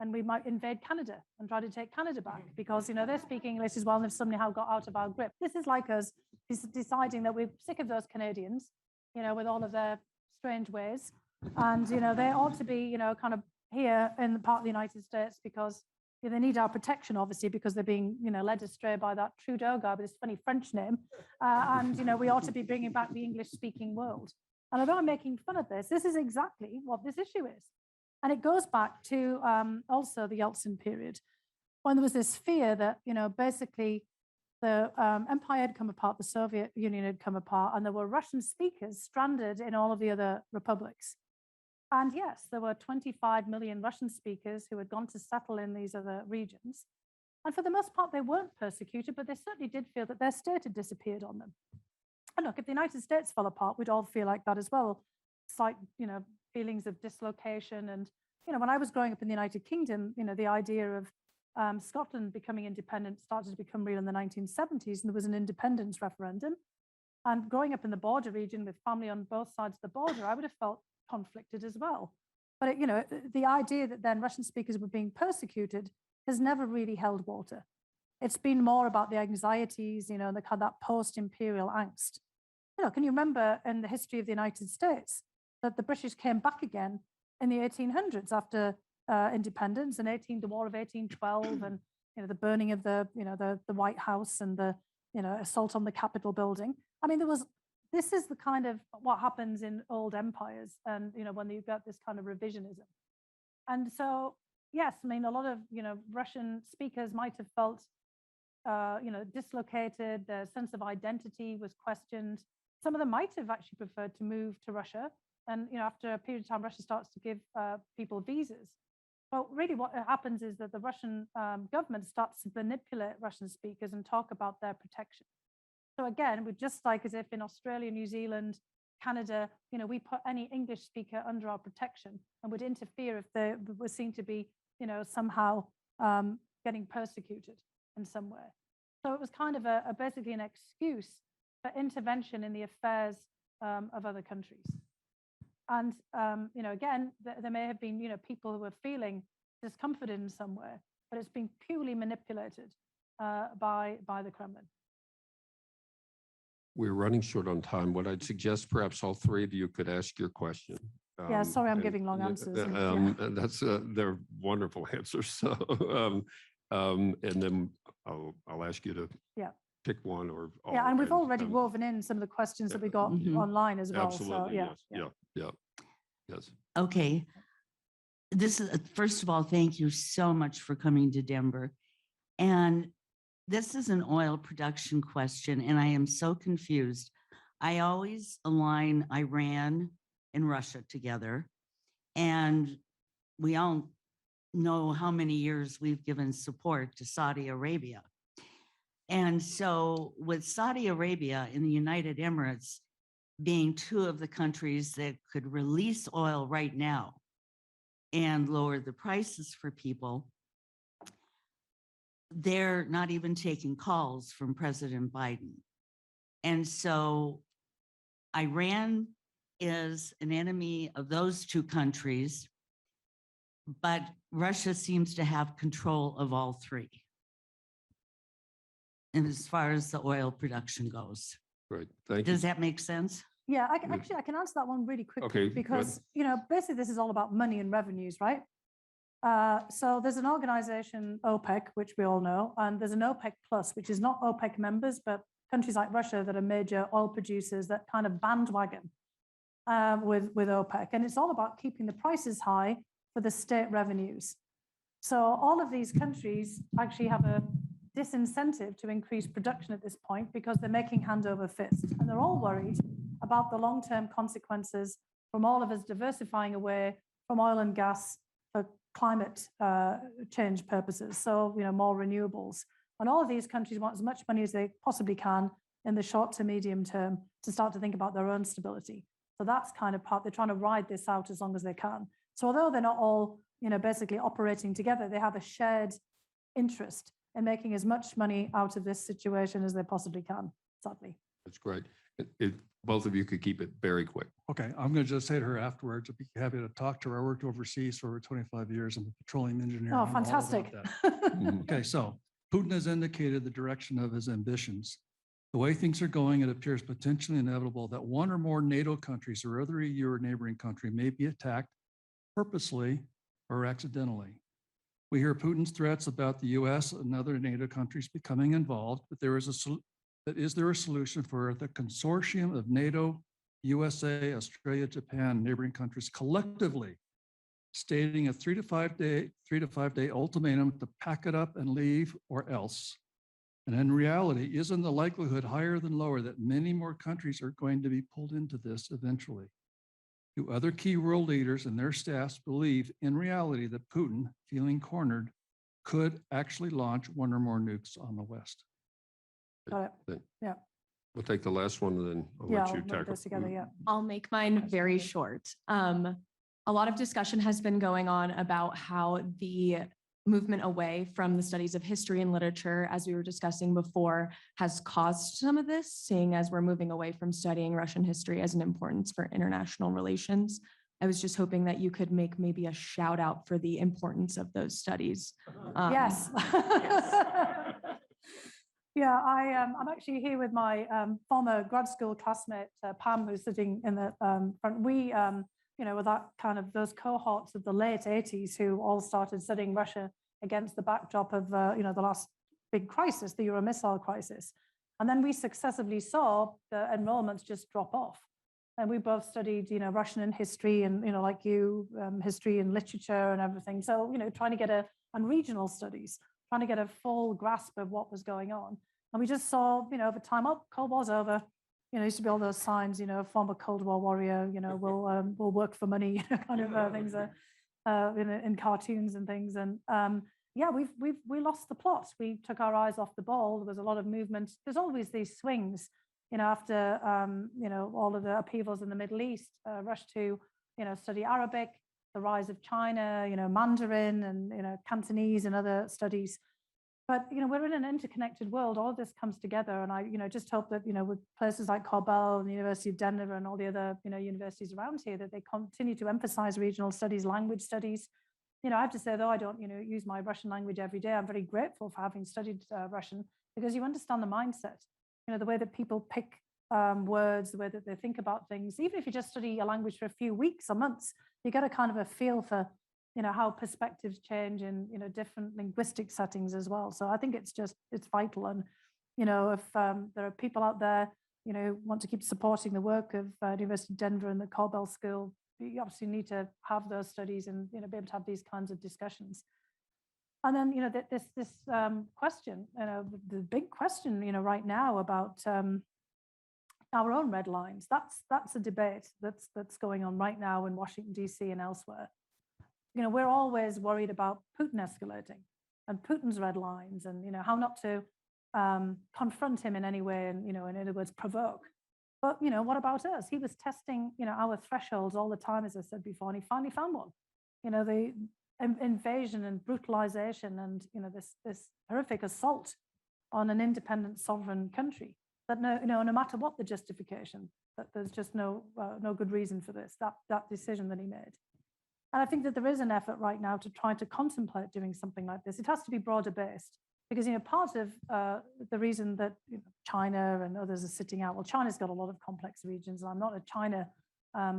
And we might invade Canada and try to take Canada back because, you know, they're speaking English as well and they've somehow got out of our grip. This is like us deciding that we're sick of those Canadians, you know, with all of their strange ways. And, you know, they ought to be, you know, kind of here in the part of the United States because they need our protection, obviously, because they're being, you know, led astray by that Trudeau guy with this funny French name. And, you know, we ought to be bringing back the English-speaking world. And although I'm making fun of this, this is exactly what this issue is. And it goes back to also the Yeltsin period, when there was this fear that, you know, basically the empire had come apart, the Soviet Union had come apart, and there were Russian speakers stranded in all of the other republics. And yes, there were 25 million Russian speakers who had gone to settle in these other regions. And for the most part, they weren't persecuted, but they certainly did feel that their state had disappeared on them. And look, if the United States fell apart, we'd all feel like that as well. It's like, you know, feelings of dislocation. And, you know, when I was growing up in the United Kingdom, you know, the idea of Scotland becoming independent started to become real in the 1970s, and there was an independence referendum. And growing up in the border region with family on both sides of the border, I would have felt conflicted as well. But, you know, the idea that then Russian speakers were being persecuted has never really held water. It's been more about the anxieties, you know, the kind of that post-imperial angst. You know, can you remember in the history of the United States that the British came back again in the 1800s after independence and the War of 1812 and, you know, the burning of the White House and the, you know, assault on the Capitol building. I mean, this is the kind of what happens in old empires and, you know, when you've got this kind of revisionism. And so, yes, I mean, a lot of, you know, Russian speakers might have felt, you know, dislocated, their sense of identity was questioned. Some of them might have actually preferred to move to Russia. And, you know, after a period of time, Russia starts to give people visas. But really what happens is that the Russian government starts to manipulate Russian speakers and talk about their protection. So again, we're just like as if in Australia, New Zealand, Canada, you know, we put any English speaker under our protection and would interfere if they were seen to be, you know, somehow getting persecuted in some way. So it was kind of basically an excuse for intervention in the affairs of other countries. And, you know, again, there may have been, you know, people who were feeling discomforted in some way, but it's been purely manipulated by the Kremlin. We're running short on time. What I'd suggest, perhaps all three of you could ask your question. Yeah, sorry, I'm and, giving long answers. And that's they're wonderful answers. So, and then I'll ask you to pick one or all. Yeah, and we've already woven in some of the questions that we got online as well. Absolutely. So, Yes. Okay. This is first of all, thank you so much for coming to Denver. And this is an oil production question, and I am so confused. I always align Iran and Russia together, and we all know how many years we've given support to Saudi Arabia. And so with Saudi Arabia and the United Emirates being two of the countries that could release oil right now and lower the prices for people, they're not even taking calls from President Biden. And so Iran is an enemy of those two countries, but Russia seems to have control of all three. And as far as the oil production goes. Great, thank you. Does that make sense? Yeah, I can answer that one really quickly. Okay, because, you know, basically this is all about money and revenues, right? So there's an organization, OPEC, which we all know, and there's an OPEC Plus, which is not OPEC members, but countries like Russia that are major oil producers that kind of bandwagon with OPEC. And it's all about keeping the prices high for the state revenues. So all of these countries actually have a disincentive to increase production at this point because they're making hand over fist. And they're all worried about the long-term consequences from all of us diversifying away from oil and gas for climate change purposes. So, you know, more renewables. And all of these countries want as much money as they possibly can in the short to medium term to start to think about their own stability. So that's kind of part, they're trying to ride this out as long as they can. So although they're not all basically operating together. They have a shared interest in making as much money out of this situation as they possibly can, sadly. That's great. Both of you could keep it very quick. Okay, I'm going to just say to her afterwards, I'd be happy to talk to her. I worked overseas for over 25 years. I'm a petroleum engineer. Oh, I'm all about fantastic. that. Okay, so Putin has indicated the direction of his ambitions. The way things are going, it appears potentially inevitable that one or more NATO countries or other EU or neighboring country may be attacked purposely or accidentally. We hear Putin's threats about the US and other NATO countries becoming involved, but is there a solution for the consortium of NATO, USA, Australia, Japan, neighboring countries collectively stating a 3 to 5 day ultimatum to pack it up and leave or else? And in reality, isn't the likelihood higher than lower that many more countries are going to be pulled into this eventually? Do other key world leaders and their staffs believe in reality that Putin, feeling cornered, could actually launch one or more nukes on the West? Got it. Yeah. We'll take the last one and then I'll Yeah, let you I'll put tackle. this together, yeah. I'll make mine very short. A lot of discussion has been going on about how the movement away from the studies of history and literature, as we were discussing before, has caused some of this, seeing as we're moving away from studying Russian history as an importance for international relations. I was just hoping that you could make maybe a shout out for the importance of those studies. Yes. Yeah, I'm actually here with my former grad school classmate, Pam, who's sitting in the front. We, with that kind of those cohorts of the late 80s who all started studying Russia against the backdrop of, the last big crisis, the Euro missile crisis. And then we successively saw the enrollments just drop off. And we both studied, Russian and history and, like you, history and literature and everything. So, trying to get and regional studies, trying to get a full grasp of what was going on. And we just saw, over time, Cold War's over. Used to be all those signs, former Cold War warrior, we'll work for money, kind of things in cartoons and things. And we lost the plot. We took our eyes off the ball. There was a lot of movement. There's always these swings, after, all of the upheavals in the Middle East, rush to, study Arabic, the rise of China, Mandarin and, Cantonese and other studies. But, we're in an interconnected world. All of this comes together. And I, just hope that, with places like Cornell and the University of Denver and all the other, universities around here, that they continue to emphasize regional studies, language studies. I have to say, though, I don't, use my Russian language every day. I'm very grateful for having studied Russian because you understand the mindset, the way that people pick words, the way that they think about things. Even if you just study a language for a few weeks or months, you get a kind of a feel for how perspectives change in, different linguistic settings as well. So I think it's vital. And, if there are people out there, want to keep supporting the work of University of Denver and the Korbel School, you obviously need to have those studies and, be able to have these kinds of discussions. And then, this question, the big question, right now about our own red lines, that's a debate that's going on right now in Washington, D.C. and elsewhere. We're always worried about Putin escalating and Putin's red lines and, how not to confront him in any way and, in other words, provoke. But, what about us? He was testing, our thresholds all the time, as I said before, and he finally found one. The invasion and brutalization and, this horrific assault on an independent sovereign country that no matter what the justification, that there's just no good reason for this, that decision that he made. And I think that there is an effort right now to try to contemplate doing something like this. It has to be broader based because, part of the reason that China and others are sitting out, well, China's got a lot of complex regions, and I'm not a China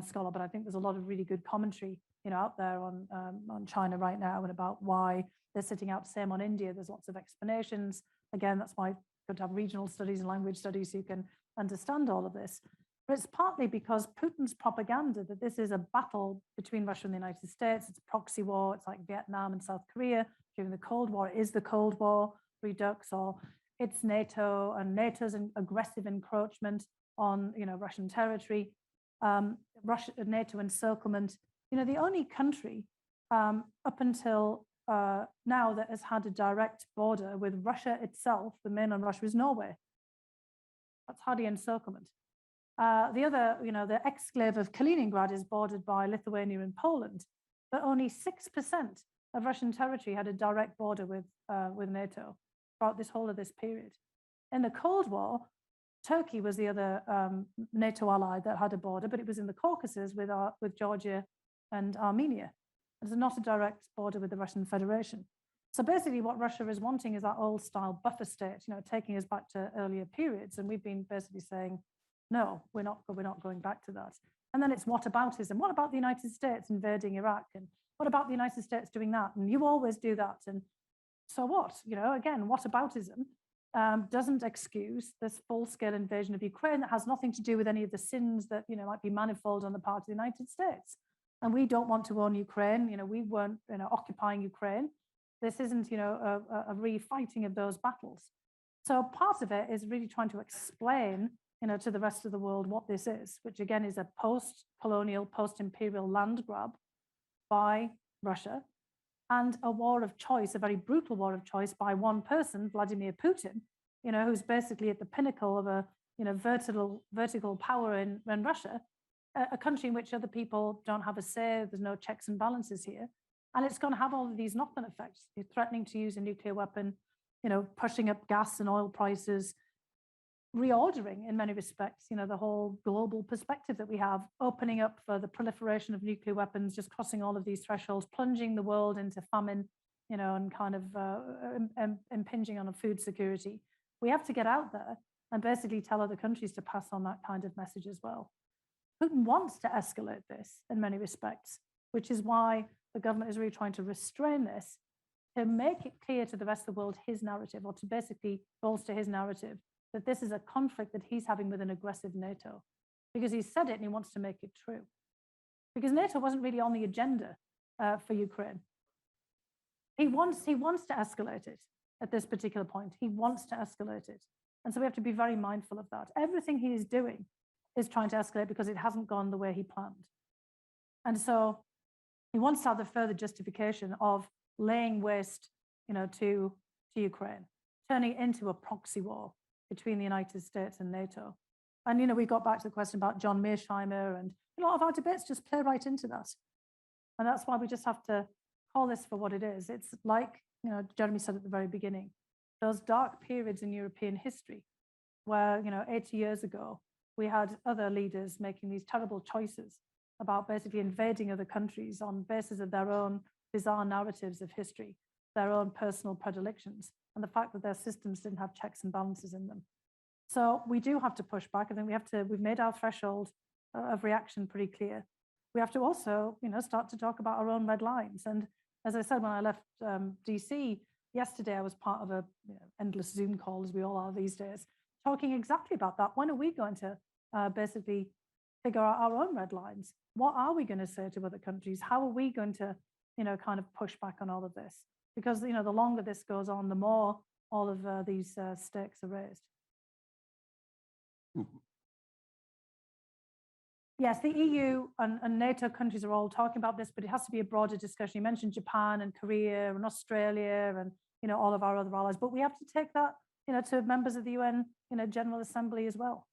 scholar, but I think there's a lot of really good commentary, out there on China right now and about why they're sitting out. Same on India. There's lots of explanations. Again, that's why it's good to have regional studies and language studies so you can understand all of this. But it's partly because Putin's propaganda that this is a battle between Russia and the United States. It's a proxy war. It's like Vietnam and South Korea during the Cold War. It is the Cold War redux, or it's NATO and NATO's aggressive encroachment on Russian territory. NATO encirclement. The only country up until now that has had a direct border with Russia itself, the mainland Russia, is Norway. That's hardly encirclement. The other, the exclave of Kaliningrad is bordered by Lithuania and Poland. but only 6% of Russian territory had a direct border with NATO throughout this whole of this period. In the Cold War, Turkey was the other NATO ally that had a border, but it was in the Caucasus with Georgia and Armenia. There's not a direct border with the Russian Federation. So basically what Russia is wanting is that old style buffer state, taking us back to earlier periods. And we've been basically saying, no, we're not going back to that. And then it's whataboutism. What about the United States invading Iraq? And what about the United States doing that? And you always do that. And so what? Again, whataboutism doesn't excuse this full-scale invasion of Ukraine that has nothing to do with any of the sins that might be manifold on the part of the United States. And we don't want to own Ukraine. We weren't occupying Ukraine. This isn't a refighting of those battles. So part of it is really trying to explain to the rest of the world what this is, which again is a post-colonial, post-imperial land grab by Russia, and a war of choice, a very brutal war of choice by one person, Vladimir Putin, who's basically at the pinnacle of a vertical power in Russia, a country in which other people don't have a say. There's no checks and balances here, and it's going to have all of these knock-on effects. You're threatening to use a nuclear weapon, pushing up gas and oil prices, reordering in many respects, the whole global perspective that we have, opening up for the proliferation of nuclear weapons, just crossing all of these thresholds, plunging the world into famine, and kind of impinging on a food security. We have to get out there and basically tell other countries to pass on that kind of message as well. Putin wants to escalate this in many respects, which is why the government is really trying to restrain this, to make it clear to the rest of the world his narrative, or to basically bolster his narrative that this is a conflict that he's having with an aggressive NATO, because he said it and he wants to make it true. Because NATO wasn't really on the agenda for Ukraine. He wants to escalate it at this particular point. He wants to escalate it. And so we have to be very mindful of that. Everything he is doing is trying to escalate because it hasn't gone the way he planned. And so he wants to have the further justification of laying waste, to Ukraine, turning it into a proxy war between the United States and NATO. And, we got back to the question about John Mearsheimer, and a lot of our debates just play right into that. And that's why we just have to call this for what it is. It's like, Jeremy said at the very beginning, those dark periods in European history where, 80 years ago, we had other leaders making these terrible choices about basically invading other countries on basis of their own bizarre narratives of history, their own personal predilections, and the fact that their systems didn't have checks and balances in them. So we do have to push back. I think we've made our threshold of reaction pretty clear. We have to also, start to talk about our own red lines. And as I said, when I left DC yesterday, I was part of a endless Zoom call, as we all are these days, talking exactly about that. When are we going to basically figure out our own red lines? What are we going to say to other countries? How are we going to, kind of push back on all of this? Because, the longer this goes on, the more all of these stakes are raised. Yes, the EU and NATO countries are all talking about this, but it has to be a broader discussion. You mentioned Japan and Korea and Australia and, all of our other allies, but we have to take that, to members of the UN, General Assembly as well.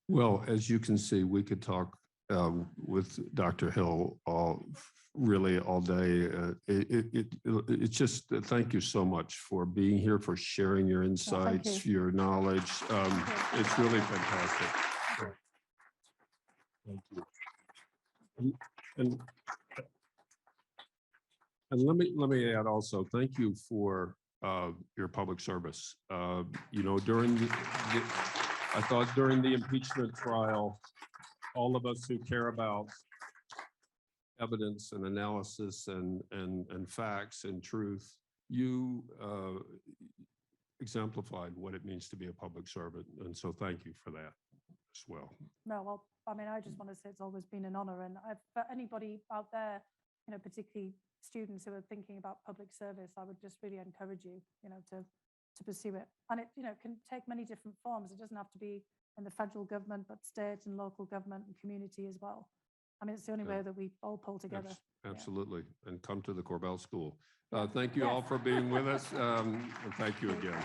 Well, as you can see, we could talk with Dr. Hill really all day. It's just thank you so much for being here, for sharing your insights, your knowledge. It's really fantastic. Thank you. And let me add also, thank you for your public service. I thought during the impeachment trial, all of us who care about evidence and analysis and facts and truth, you exemplified what it means to be a public servant. And so thank you for that as well. No, well, I just want to say it's always been an honor. And for anybody out there, particularly students who are thinking about public service, I would just really encourage you, to pursue it. And it, can take many different forms. It doesn't have to be in the federal government, but state and local government and community as well. It's the only way that we all pull together. Absolutely. And come to the Corbell School. Thank you all for being with us. And thank you again.